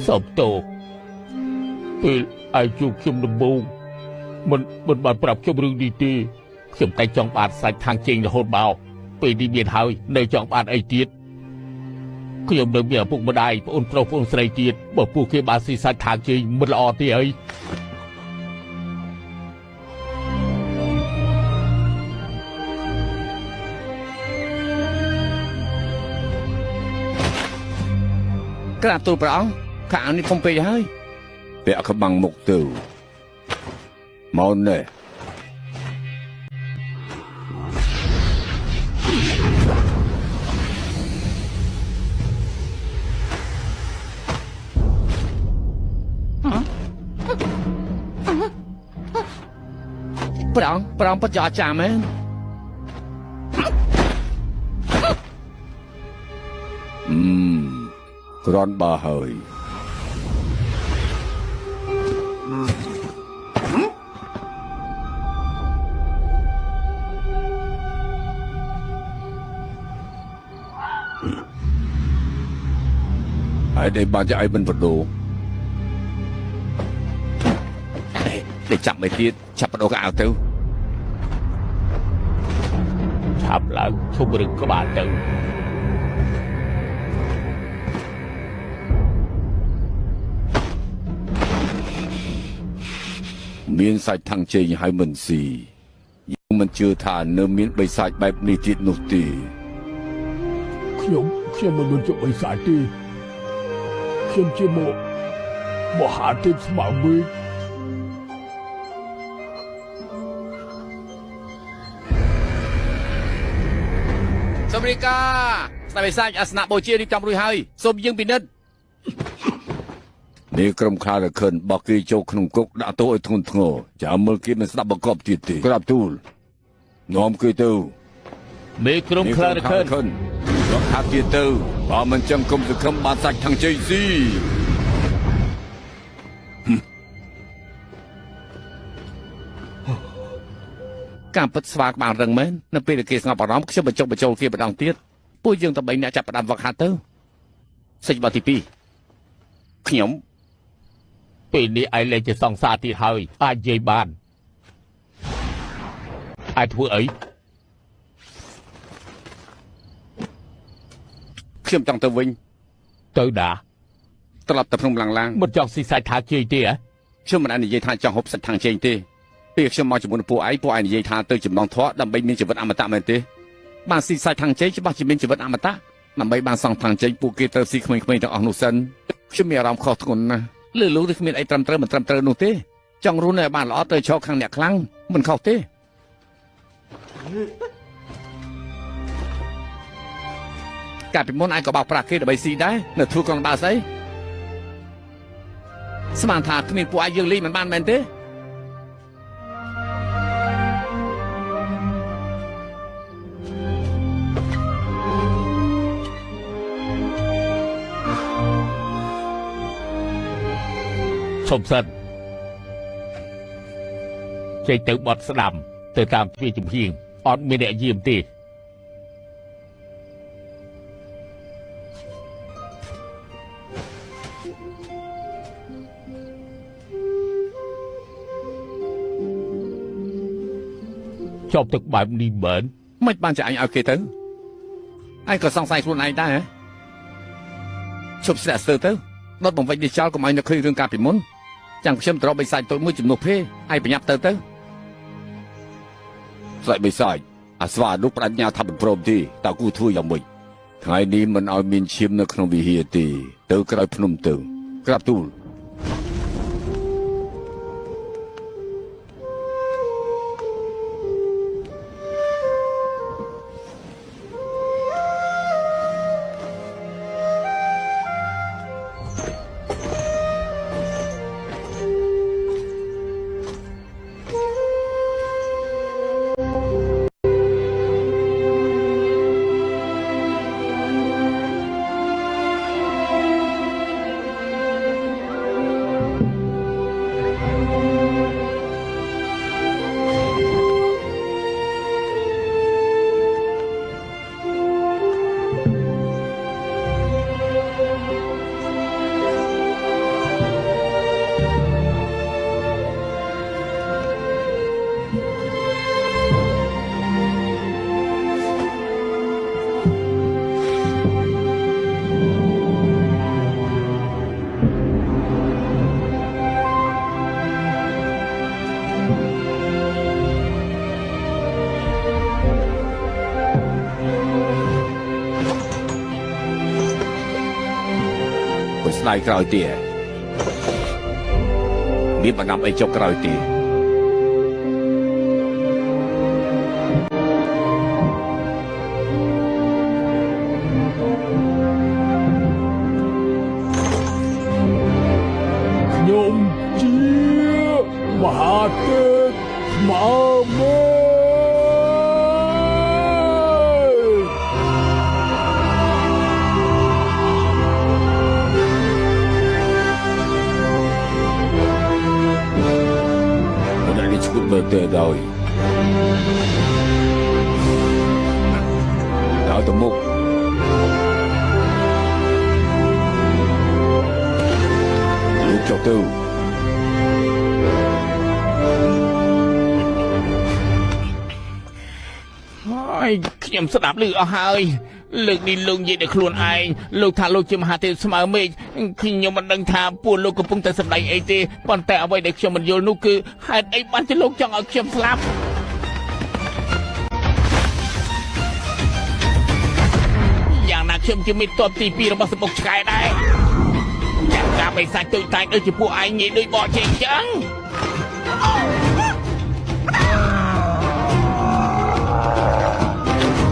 សុំទោសពេលឯងជួបខ្ញុំដំបូងមិនបានប្រាប់ខ្ញុំរឿងនេះទេខ្ញុំតែចង់បានសាច់ខាងជើងរហូតមកពេលនេះមានហើយនៅចង់បានអីទៀតខ្ញុំនៅមានឪពុកម្ដាយប្អូនប្រុសប្អូនស្រីទៀតបើពួកគេបានស៊ីសាច់ខាងជើងមិនល្អទេអីក្រាបទូលព្រះអង្គខាងនេះធំពេកហើយពាក់ក្បាំងមុខទៅមកណែ ព្រះអង្គពិតជាអស្ចារ្យមែនគ្រាន់បើហើយហើយដែលបានជាឲ្យមិនបដូរđể chậm mấy tiết chậm bắt đầu cái áo tư ឆាប់ឡើងឈប់រឹងក្បាលទៅ miếng sạch thằng chê hay mình gì nhưng mình chưa thả nơ miếng bầy sạch bẹp đi tiết nụ tì ខ្ញុំមិនមានជប់អីសាច់ទេខ្ញុំជាមហាទេពស្មៅមេឃ សូមរាយការណ៍ស្ដេចបិសាចអាសនៈបូជារៀបចំរួចហើយសូមយើងពិនិត្យនេះក្រុមខ្លារខិនបោះគេចូលក្នុងគុកដាក់ទោសឲ្យធ្ងន់ធ្ងរចាំមើលគេមិនស្ដាប់បង្កប់ទៀតទេក្រាបទូលនាំគេទៅ មេក្រុមខ្លារខិន រកថាទៀតទៅបើមិនចឹងគុំសង្ឃឹមបានសាច់ខាងជ័យស៊ីការពិតស្វាក្បាលរឹងមែននៅពេលគេស្ងប់អារម្មណ៍ខ្ញុំបញ្ចុះបញ្ចូលគេម្ដងទៀតពួកយើងតែបីអ្នកចាប់ផ្ដើមវឹកហាត់ទៅសេចក្ដីទី2ខ្ញុំ ពេលនេះឯងលែងជាសង្សារទៀតហើយអាចនិយាយបានអាចធ្វើអី ខ្ញុំចង់ទៅវិញ ទៅណា ត្រឡប់ទៅភ្នំឡាំងឡាំង មិនចង់ស៊ីសាច់ថាជ័យទេហ៎ ខ្ញុំមិនអាចនិយាយថាចង់ហូបសាច់ខាងជើងទេពេលខ្ញុំមកជាមួយនឹងពួកឯងនិយាយថាទៅចំណងធေါ်ដើម្បីមានជីវិតអមតៈមែនទេបានស៊ីសាច់ខាងជើងច្បាស់ជាមានជីវិតអមតៈដើម្បីបានសង់ខាងជើងពួកគេត្រូវស៊ីក្មេងៗទាំងអស់នោះសិនខ្ញុំមានអារម្មណ៍ខុសធ្ងន់ណាស់លើលោកនេះគ្មានអីត្រឹមត្រូវមិនត្រឹមត្រូវនោះទេចង់រស់នៅឲ្យបានល្អទៅឈរខាងអ្នកខ្លាំងមិនខុសទេកាលពីមុនឯងក៏បោកប្រាស់គេដើម្បីស៊ីដែរនៅធ្វើកងដាស្អីស្មានថាគ្មានពួកឯងយើងលេងមិនបានមែនទេ សុំសិនចេញទៅបត់ស្ដាំទៅតាមទ្វារចំហៀងអត់មានអ្នកយាមទេ ចប់ទឹកបែបនេះមែន មិនបានចាអញឲ្យគេទៅឯងក៏សង្ស័យខ្លួនឯងដែរហ៎ឈប់ស្ទាក់ស្ទើរទៅដុតបង្វិចនេះចោលកុំឲ្យនឹកឃើញរឿងកាលពីមុនចាំខ្ញុំត្រប់បិសាចតូចមួយជំនួសភេឯងប្រញាប់ទៅស្ដេចបិសាចអាស្វានោះបដិញ្ញាថាមិនព្រមទេតើគូធ្វើយ៉ាងម៉េចថ្ងៃនេះមិនឲ្យមានឈាមនៅក្នុងវិហារទេទៅក្រោយភ្នំទៅក្រាបទូល ស្ដាយក្រោយទៀតមានបណ្ដាំអីចុកក្រោយទៀតខ្ញុំជាមហាទេពស្មៅ មេĐây là chút bờ tề rồi. Đó tụi mục. Lúc cho tư. ហើយខ្ញុំស្ដាប់ឮអស់ហើយលើកនេះលោកនិយាយដល់ខ្លួនឯងលោកថាលោកជាមហាទេពស្មើមេឃខ្ញុំមិនដឹងថាពួកលោកកំពុងតែសម្ដែងអីទេប៉ុន្តែអ្វីដែលខ្ញុំមិនយល់នោះគឺហេតុអីបានជាលោកចង់ឲ្យខ្ញុំស្លាប់យ៉ាងណាខ្ញុំជាមិត្តទ័ពទី2របស់សម្បុកឆ្កែដែរចាក់ការបិសាចទុយតាញដូចជាពួកឯងនិយាយដូចបកជែងចឹង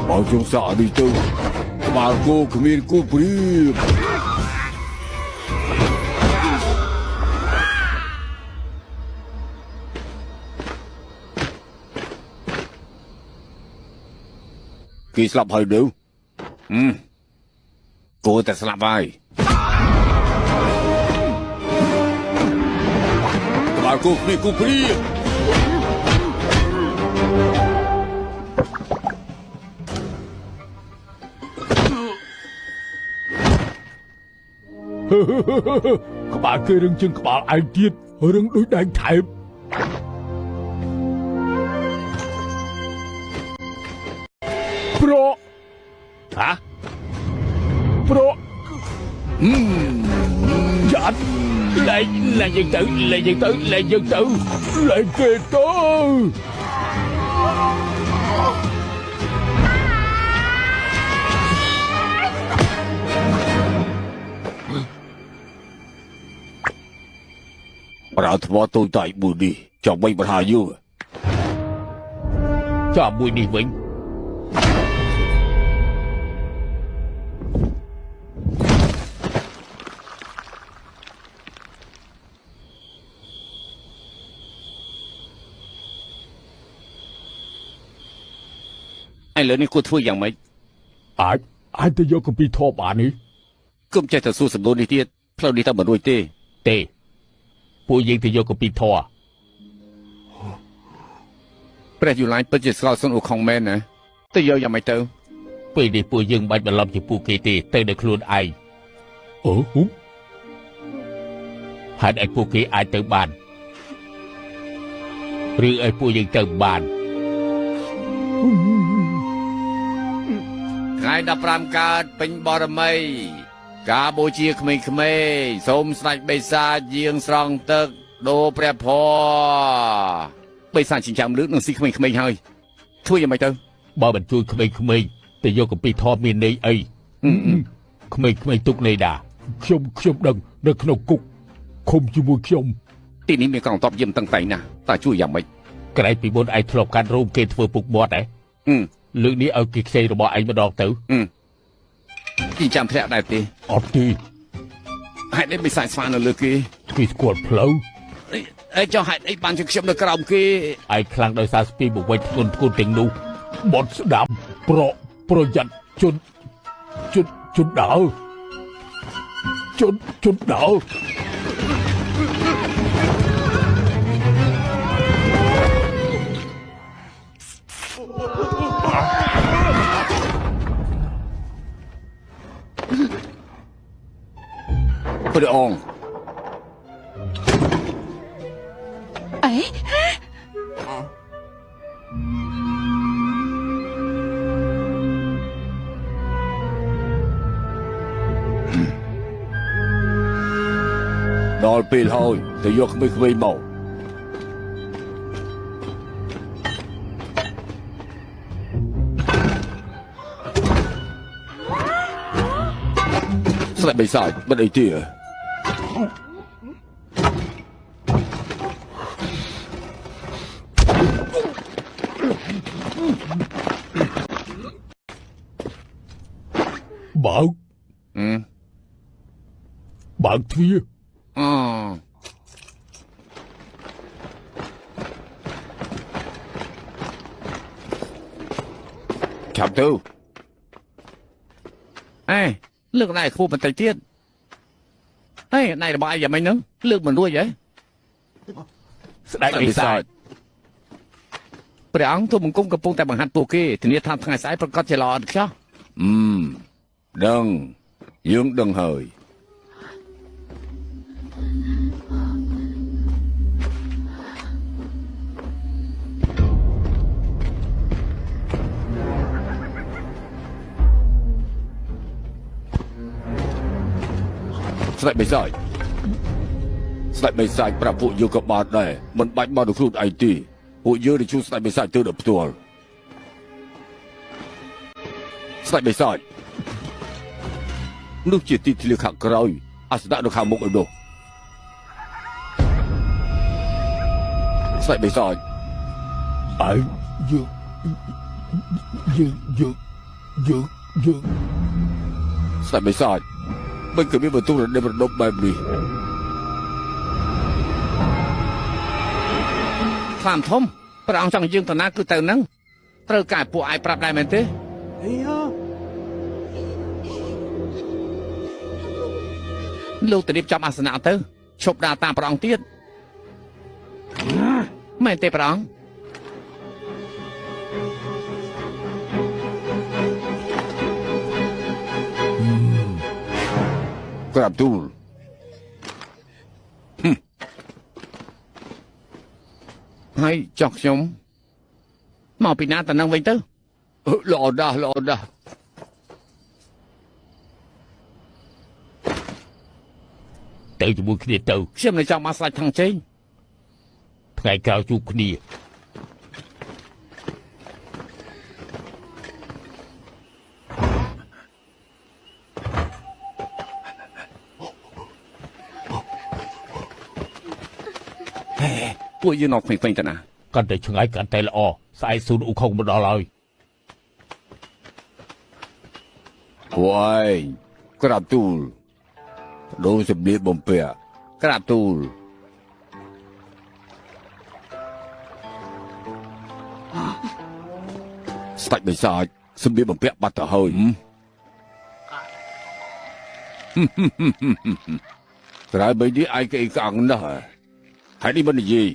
Bảo chúng sợ đi tư. Bà cô cầm yên cô príp. Kỳ slap hơi đều. Cô ta slap vai. Bà cô cầm yên cô príp. Các bạn kia rừng chân các bạn ai tiết rừng đối đánh thẹp Pro hả Pro Chặt lại dân tử Lại kề tử Bà thua tôi tại bùi đi. Cho bay bà hà vô. cho bùi đi vĩnh Anh lớn đi cô thua dạng mấy. Ai ta vô công ty thọ bà này Không chạy thật xu sầm đôn đi tiết. Sao đi ta bẩn đuôi tê. ទេពួកយើងទៅយកកពីធរ Bây giờ lại bất chợt sao xuân ô không men nè. Tôi giờ dạng mấy tớ. ពេលនេះពួកយើងបាច់បន្លំជាពួកគេទេទៅដល់ខ្លួនឯង Húng ហេតុឲ្យពួកគេអាចទៅបានឬឲ្យពួកយើងទៅបាន Ngày đập ram cát bình bò rầm mây. Cả bố chia khmei khmei. Xôm sạch bê xa giêng srong tức. Đô prep ho. Bê xa chính chạm lướt nâng xí khmei khmei hơi. Thôi vậy mày tớ. បើមិនជួយក្មេងៗទៅយកកពីធរមានន័យអីក្មេងៗទុកន័យដា ខ្ញុំដឹងនៅក្នុងគុកឃុំជាមួយខ្ញុំ Tí ní mình còn tọp dìm tăng tay nè. Ta chui dạng mấy. ក្រែងពីមុនឯងធ្លាប់កាត់រោមគេធ្វើពុកមាត់ហ៎ លើកនេះឲ្យគេខ្ចីរបស់ឯងម្ដងទៅ Chính chạm thẹo đại tí. អត់ទេ Hãy đến bị xài xoan ở lừa kia. គេស្គាល់ផ្លូវ Ê cho hãy ấy bàn cho khiếm được cái đồng kia. ឯងខ្លាំងដោយសារស្ពីមកវិញធ្ងន់ទាំងនោះ បត់ស្ដាប់ប្រយ័ត្នជន់ដើរជន់ដើរ Put it on. Ấy Rồi pin thôi. Thì vô không biết màu. Sao lại bị sai? Bất ấy tìa. Bạn thưa Chạm tư. Ê, lương này khu mình tay tiết. Ê, này là bài giờ mày nướng. Lương mình nuôi vậy. ស្ដេចបិសាច ព្រះអង្គទូបង្គំកំពុងតែបង្ហាត់ពួកគេធានាថាថ្ងៃស្អែកប្រកាសជាល្អឥតខ្ចោះដឹងយើងដឹងហើយស្ដេចបិសាចស្ដេចបិសាចប្រាប់ពួកយើងក៏បានដែរមិនបាច់មកដល់ខ្លួនឯងទេពួកយើងនឹងជួយស្ដេចបិសាចទៅដល់ផ្ទាល់ស្ដេចបិសាចនោះជាទីធ្លាខាងក្រោយអាសនៈនៅខាងមុខឯនោះស្ដេចបិសាច Ai dừng ស្ដេចបិសាចមិនក៏មានបន្ទូលរំដប់បែបនេះខ្លាមធំព្រះអង្គចង់យើងទៅណាគឺទៅហ្នឹងត្រូវការពួកឯងប្រាប់ដែរមែនទេ 哎呀， លោកទៅរៀបចំអាសនៈទៅឈប់ដើរតាមព្រះអង្គទៀតមែនទេព្រះអង្គក្រាបទូលហើយចោះខ្ញុំមកពីណាទៅនឹងវិញទៅល្អដាស់ល្អដាស់ ទៅជាមួយគ្នាទៅ ខ្ញុំនៅចង់មកស្លាច់ថងជេង ថ្ងៃក្រោយជួបគ្នា ពួកយើងនៅពេញទៅណា កាន់តែឆ្ងាយកាន់តែល្អស្អែកស៊ូនអ៊ូខុងមកដល់ហើយ ពួកឯងក្រាបទូលដូរសម្លៀកបំពាក់ក្រាបទូលស្ដេចបិសាចសម្លៀកបំពាក់បាត់ទៅហើយក្រៅបីនេះឯងគេក្អាំងណាស់ហើយនេះមិននិយាយ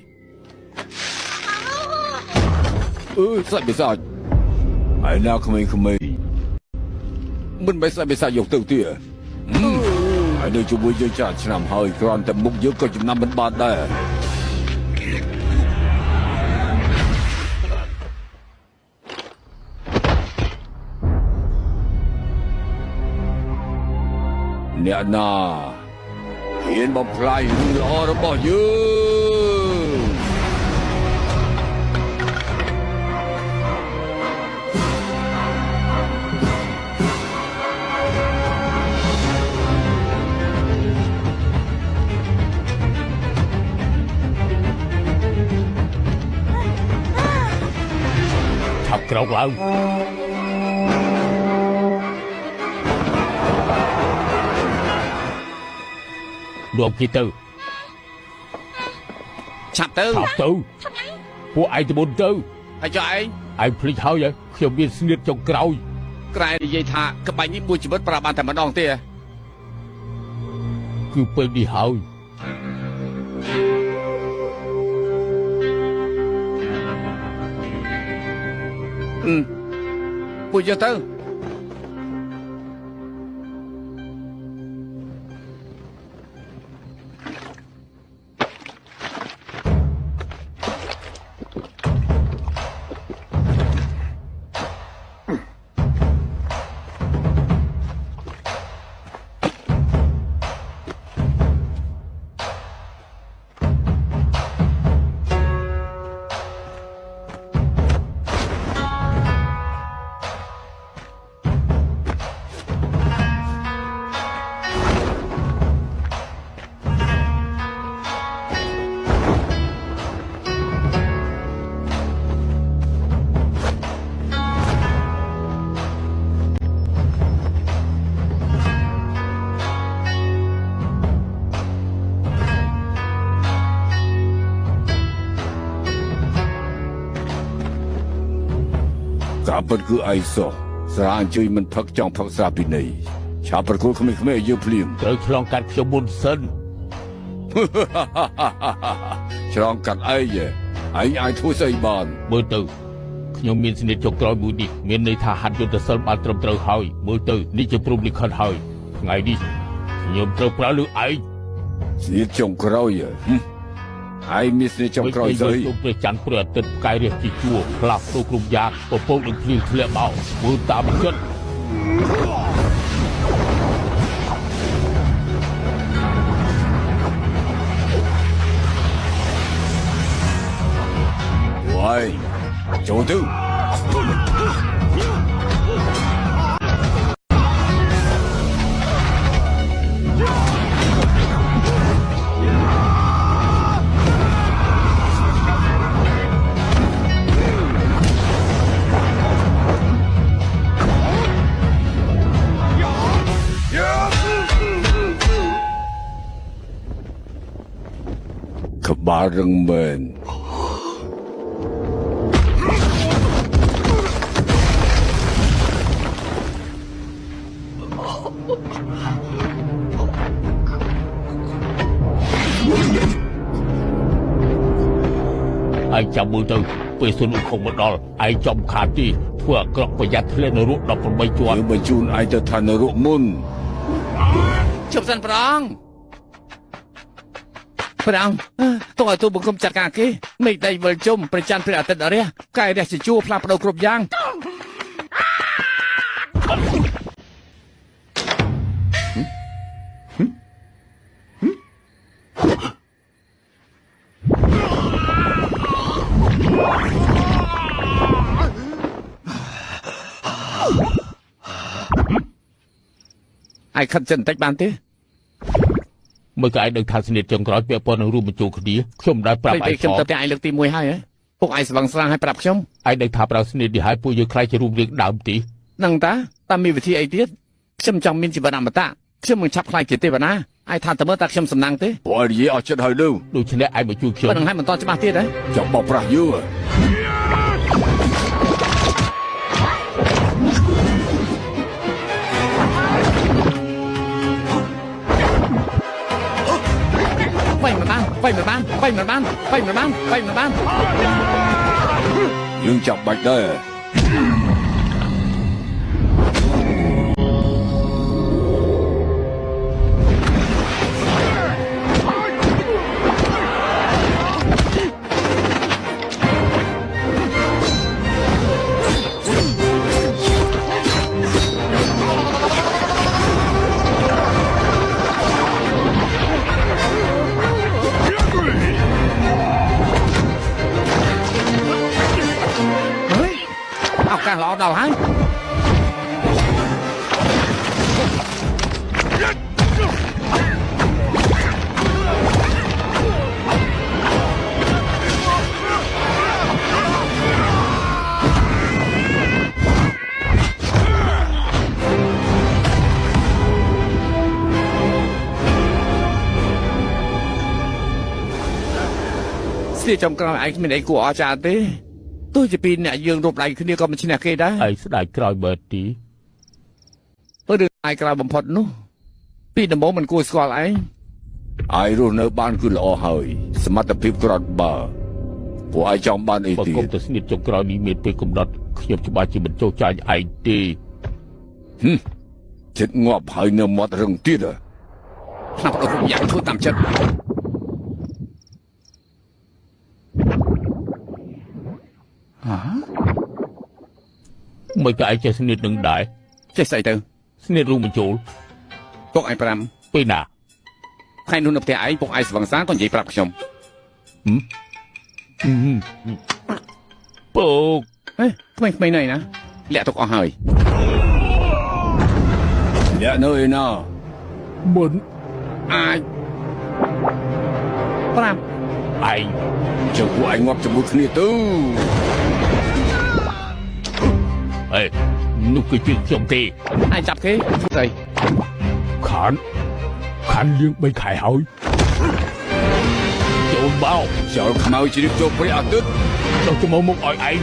ស្ដេចបិសាចហើយណាក្មេងៗមិនបែរស្ដេចបិសាចយកទៅទៀតហើយនៅជាមួយយើងច្រើនឆ្នាំហើយគ្រាន់តែមុខយើងក៏ចំណាំមិនបានដែរអ្នកណាហ៊ានបំផ្លាញរឿងល្អរបស់យើង ឆាប់ក្រោកឡើង រួមគ្នាទៅ ឆាប់ទៅ ឆាប់ទៅពួកឯងទៅមុនទៅ ហើយចុះឯង ឯងភ្លេចហើយខ្ញុំមានស្នៀតចុងក្រោយ ក្រែនិយាយថាក្បាច់នេះមួយជីវិតប្រាប់បានតែម្ដងទេ គឺពេលនេះហើយ ពួកយើងទៅ អ ការពិតគឺឯងសោះស្រាអញ្ជើញមិនផឹកចង់ផឹកស្រាពីនៃឆាប់ប្រគល់ក្មេងៗឲ្យយើងភ្លាម ត្រូវឆ្លងកាត់ខ្ញុំមុនសិន ឆ្លងកាត់អីឯងអាចធ្វើស្អីបាន មើលទៅខ្ញុំមានស្នេហ៍ចុងក្រោយមួយនេះមានន័យថាហាត់យុទ្ធសិលបានត្រឹមត្រូវហើយមើលទៅនេះជាព្រំលិខិតហើយថ្ងៃនេះខ្ញុំត្រូវប្រើលើឯង ស្នៀតចុងក្រោយឯងមានស្នៀតចុងក្រោយស្អី ខ្ញុំព្រះច័ន្ទព្រះអាទិត្យផ្កាយរះជាជួរផ្លាស់ប្ដូរគ្រប់យ៉ាងពពកនឹងភ្លៀងធ្លាក់មកមើលតាមចិត្ត Ôi, chủ tư. ក្បាលរឹងមែន ឯងចាំមើលទៅពេលសុនុខុងមកដល់ឯងចំខាតទីធ្វើអាក្រក់ប្រយ័ត្នធ្លាក់នរក18ជាន់ យើងបញ្ជូនឯងទៅឋាននរកមុន ជប់សិនប្រងតោះឲ្យទូបង្គំចាត់ការគេមេឃដីវិលជុំប្រច័នព្រះអាទិត្យរះកាយរះជាជួរផ្លាស់ប្ដូរគ្រប់យ៉ាង ឯខិតចិត្តបន្តិចបានទេ មើលក៏ឯងដឹងថាស្នេហ៍ចុងក្រោយពាក់ព័ន្ធនឹងរួមបញ្ចូលគ្នាខ្ញុំមិនដែលប្រាប់ឯង ខ្ញុំទៅત્યાંឯងលើកទី1ហើយពួកឯងស្វឹងស្រាឲ្យប្រាប់ខ្ញុំ ឯងដឹងថាប្រើស្នេហ៍នេះហើយពួកយើងខ្លាចជារូបរាងដើមទី នឹងតាតាមមានវិធីអីទៀតខ្ញុំចង់មានជីវិតអមតៈខ្ញុំមិនឆាប់ខ្លាចជាទេវតាឯងថាតើមើលតាខ្ញុំសំណាងទេ ព្រោះនិយាយអស់ចិត្តហើយលើ ដូច្នេះឯងមកជួយខ្ញុំ ប៉ុណ្្នឹងហើយមិនតច្បាស់ទៀតហ៎ ចង់បោកប្រាស់យើង វាយមិនបានវាយមិនបានវាយមិនបានវាយមិនបានវាយមិនបាន យើងចាំបាច់ដែរ ឱកាសល្អដល់ហើយ ស្ទីចំក្រោយឯងគ្មានអីគួរអស្ចារ្យទេទោះជាពីអ្នកយើងរົບដៃគ្នាក៏មិនឈ្នះគេដែរ ឯងស្ដាយក្រោយបើទី ព្រោះរឿងឯងក្រៅបំផុតនោះពីដំបូងមិនគួរស្គាល់ឯង ឯងរស់នៅបានគឺល្អហើយសមត្ថភាពក្រត់បើពួកឯងចង់បានអី បើ ទៀត គុំទៅស្នេហ៍ចុងក្រោយនេះមានពេលកំណត់ខ្ញុំច្បាស់ជាមិនចូលចាញ់ឯងទេ ចិត្តងាប់ហើយនៅមាត់រឹងទៀត ផ្លាស់ប្ដូរគ្រប់យ៉ាងធ្វើតាមចិត្ត មើលក៏ឯងចេះស្នេហ៍នឹងដែរ ចេះស្អីទៅ ស្នេហ៍រួមបញ្ចូល ពួកឯង5 ពេលណា ថ្ងៃនោះនៅផ្ទះឯងពួកឯងស្វឹងស្រាក៏និយាយប្រាប់ខ្ញុំ ពូក ហេក្មេងៗណៃណាលាក់ទុកអស់ហើយ អ្នកនៅឯណា មិន អាច5 ឯង ចុះពួកឯងងាប់ជាមួយគ្នាទៅ អេនោះគឺជាខ្ញុំទេ ឯងចាប់គេស្អី ខានលៀង3ខែហើយ ចូលមក ចោលខ្មៅជ្រាបចូលព្រះអាទិត្យ ចុះទៅមកមុខឲ្យឯង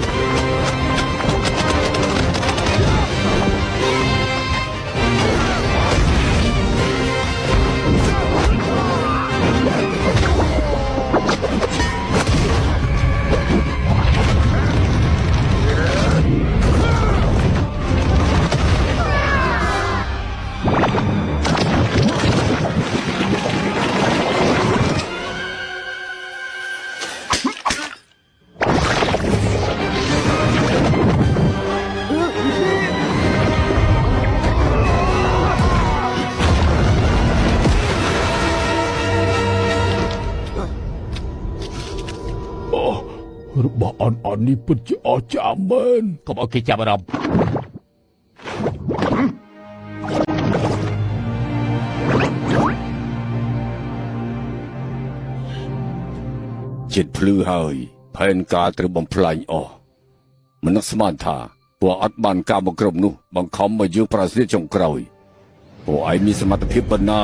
នេះពិតជាអស្ចារ្យមែនក ុំឲ្យគេចាប់អារម្មណ៍ ចិត្តភ្លឺហើយផែនការត្រូវបំផ្លាញអស់មិននឹកស្មានថាពួកអត់បានការមកគ្រប់នោះបង្ខំមកយើងប្រសិទ្ធចុងក្រោយពួកឯងមានសមត្ថភាពប៉ុណ្ណា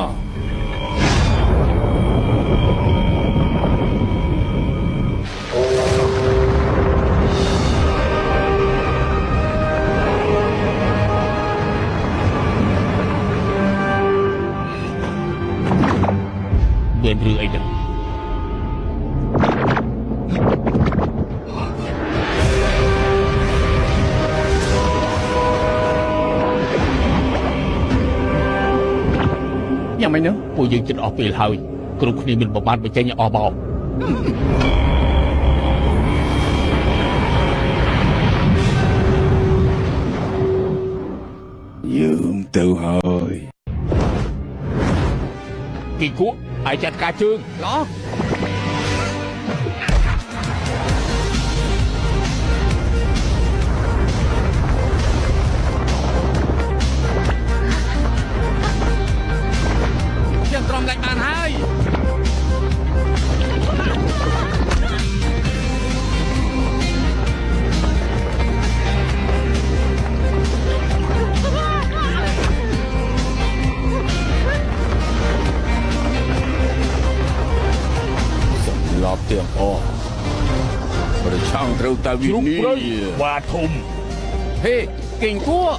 មានរឿងអីហ្នឹងយ៉ាងម៉េចនោះ ពួកយើងជិតអស់ពេលហើយគ្រប់គ្នាមានប្រមាណបញ្ចេញអស់មក យើងទៅហើយ គីគក់ឲ្យចាត់ការជើង ឡោះយើងទ្រាំលេចបានហើយ ឡប់ទាំងអស់ប្រឆាំងត្រូវតែវិ ជ្រុក និ ព្រៃ ច្ឆ័យ វ៉ាធំ ហេគិងគួរ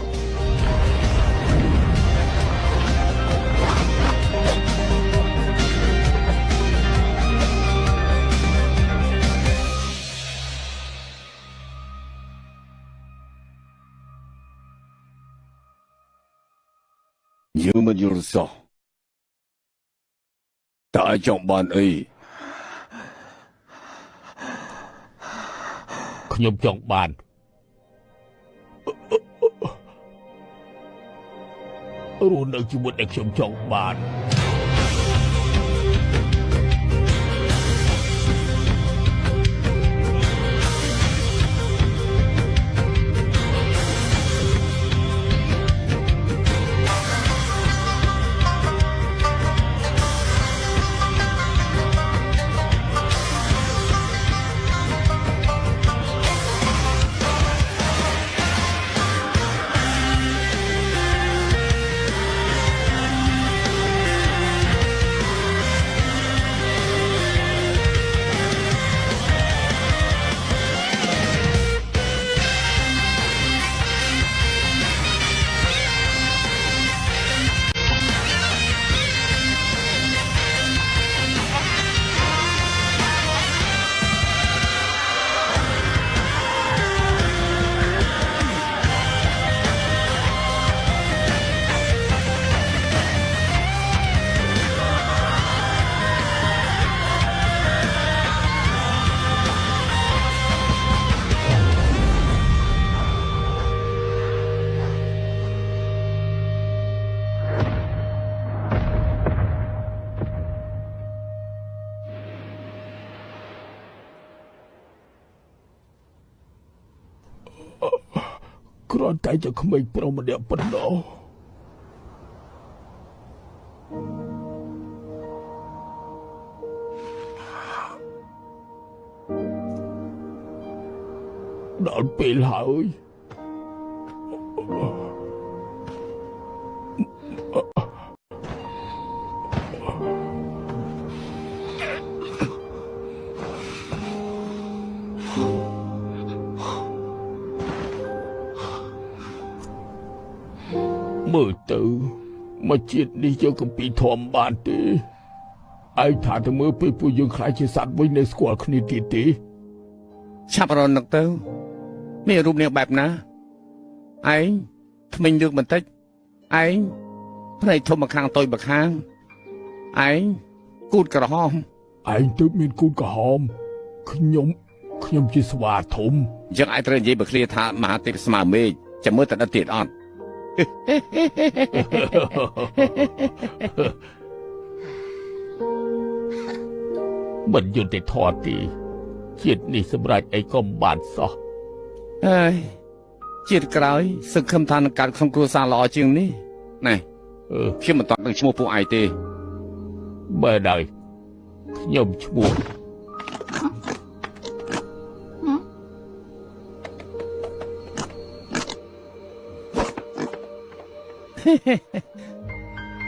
យើងមិនយល់សោះតើចង់បានអី ខ្ញុំចង់បានរស់នៅជាមួយតែខ្ញុំចង់បាន គ្រាន់តែជាក្មេងប្រុសម្នាក់ប៉ុណ្ណោះដល់ពេលហើយ មើលទៅមកជាតិនេះយើងកំពីធំបានទេឯងថាទៅមើលពេលពួកយើងខ្លាចជាសត្វវិញនៅស្គាល់គ្នាទៀតទេ ឆាប់រននឹកទៅមានរូបនាងបែបណាឯងថ្មិញលើកបន្តិចឯងភ្នែកធំមកខាងតូចមកខាងឯងគូតក្រហម ឯងទើបមានគូនក្រហមខ្ញុំជាស្វាធំ យើងអាចត្រូវនិយាយបើឃ្លាថាមហាទេពស្មើមេឃចាំមើលតើដិតទៀតអត់ មិនយុត្តិធម៌ទេ ជាតិនេះសម្រាប់អីក៏មិនបានសោះ អើយជាតិក្រោយសង្ឃឹមថានឹងកើតក្នុងគ្រួសារល្អជាងនេះណែខ្ញុំមិនតន់ដឹងឈ្មោះពួកឯងទេ បើដែរខ្ញុំឈ្មោះ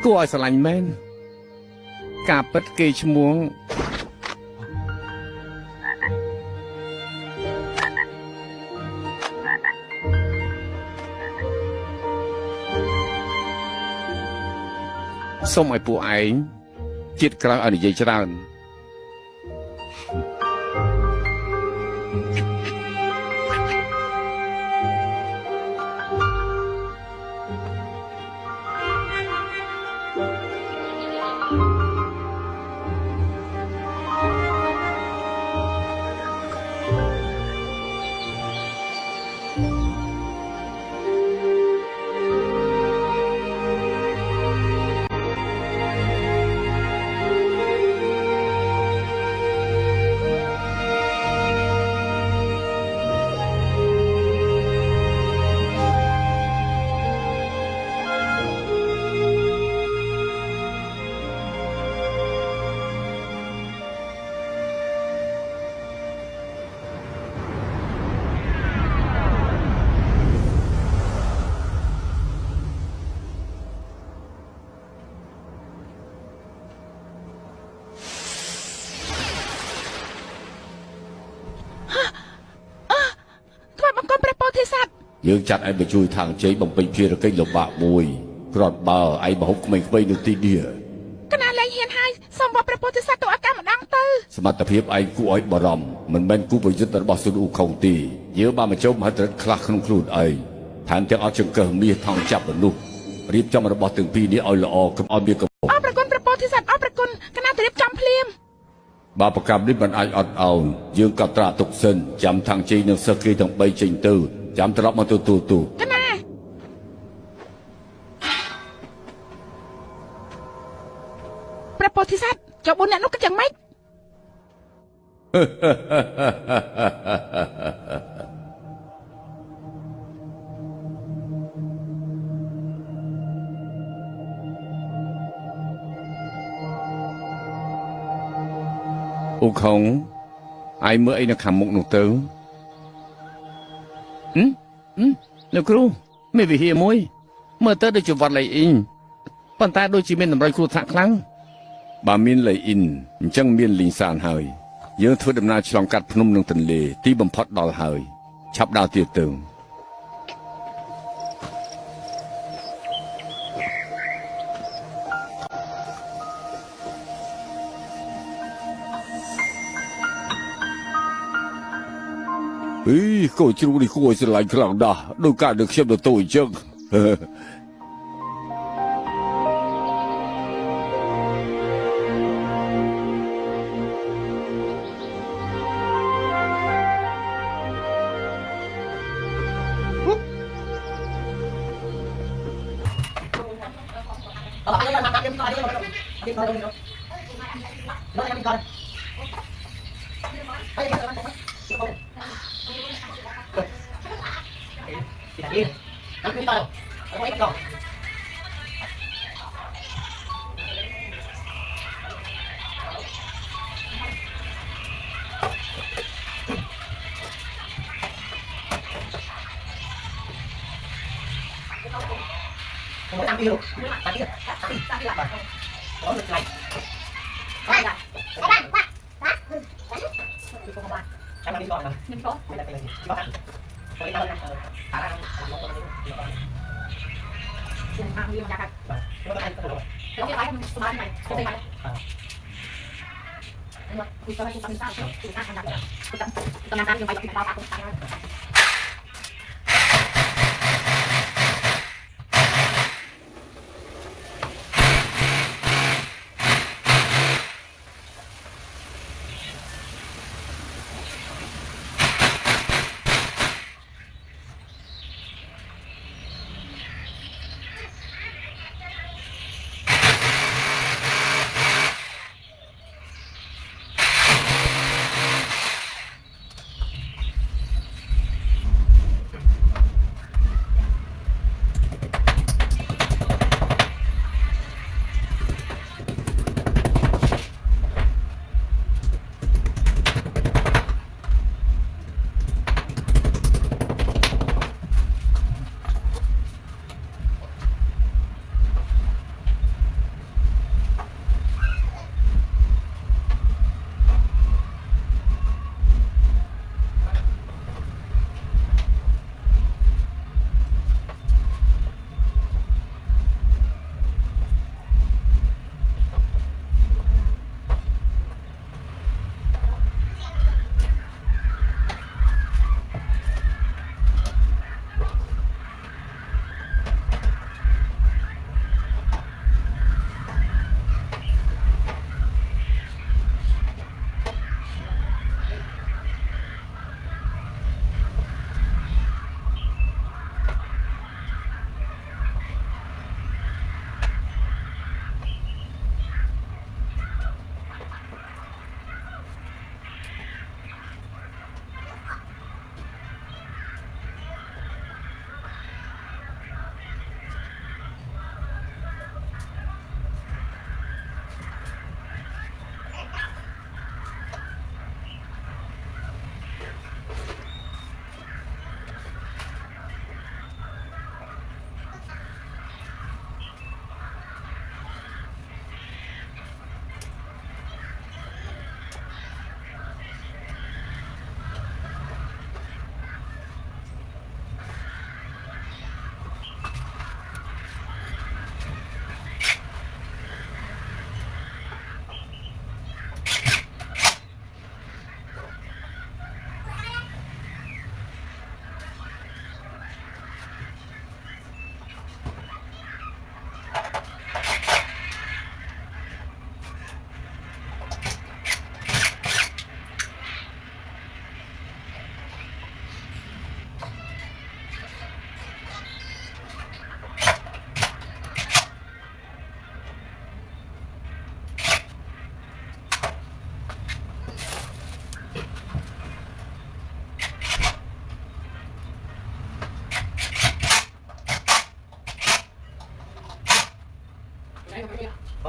គួរឲ្យស្រឡាញ់មែនការពិតគេឈ្មោះសូមឲ្យពួកឯងជាតិក្រោយឲ្យនិយាយច្រើន យើងចាត់ឲ្យបញ្ជួយທາງជ័យបំពេញភារកិច្ចលំបាកមួយគ្រាន់បើឯងបហុកក្មេងៗនៅទីនេះ កណាលែងហ៊ានហើយសូមបបព្រះពោធិសត្វទៅអាកម្មម្ដងទៅ សមត្ថភាពឯងគួរឲ្យបារម្ភមិនមែនគូប្រយុទ្ធរបស់ស៊ុនអ៊ូខុងទេយើងបានមកចូលមហិទ្ធិឫទ្ធិខ្លះក្នុងខ្លួនឯងថែមទាំងអត់ចង្កឹះមាសថងចាប់មនុស្សរៀបចំរបស់ទាំងពីរនេះឲ្យល្អកុំឲ្យមានកំហុស អរប្រគុណព្រះពោធិសត្វអរប្រគុណកណាទៅរៀបចំភ្លាម បាបកម្មនេះមិនអាចអត់ឱនយើងក៏ត្រាទុកសិនចាំທາງជ័យនឹងសិស្សគេទាំង3ចេញទៅចាំត្រឡប់មកទទួលទូ កណាព្រះពោធិសត្វចុះ4អ្នកនោះគិតយ៉ាងម៉េច អូខុងឯងមើលអីនៅខាងមុខនោះទៅលោកគ្រូមានវិហារមួយមើលទៅដូចជាវត្តលៃអ៊ីងប៉ុន្តែដូចជាមានតម្រូវគ្រោះថ្នាក់ខ្លាំងបើមានលៃអ៊ីនអញ្ចឹងមានលីងសានហើយយើងធ្វើដំណើរឆ្លងកាត់ភ្នំនិងទន្លេទីបំផុតដល់ហើយឆាប់ដើរទៀតទៅ cô chú đi cô sẽ lại khẳng đà đôi cả được xem được tôi chứ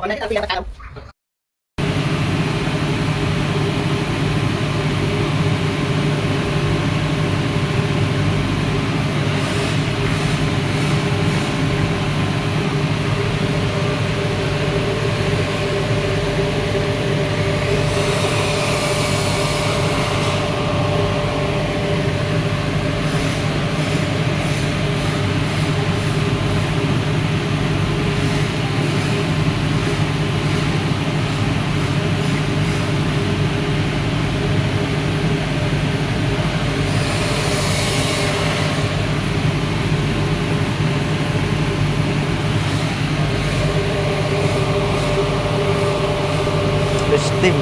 Còn đây tao bây giờ tao Steam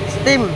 Steam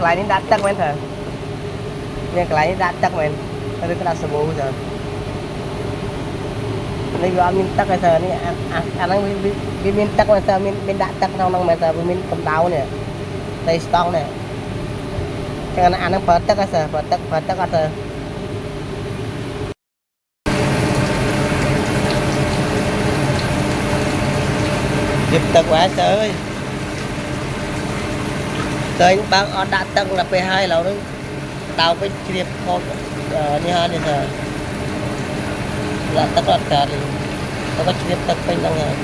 lại đến đặt chắc men thở nên lại đến đặt chắc men tôi cái đặt sờ bố giờ này vừa mình tắc cái giờ này anh đang mình tắc cái giờ mình đặt tắc trong năng men giờ mình cầm đào này tay stong này cho nên anh đang phật tắc cái giờ phật tắc cái giờ dịp tắc quá trời ơi tới bác ở đã tầng là P2 là nó tao với chiếc con như hai này là tất cả thì nó có chiếc tầng bên năng này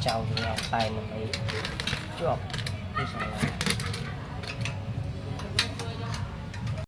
chào thì tay nó phải chọc cái sao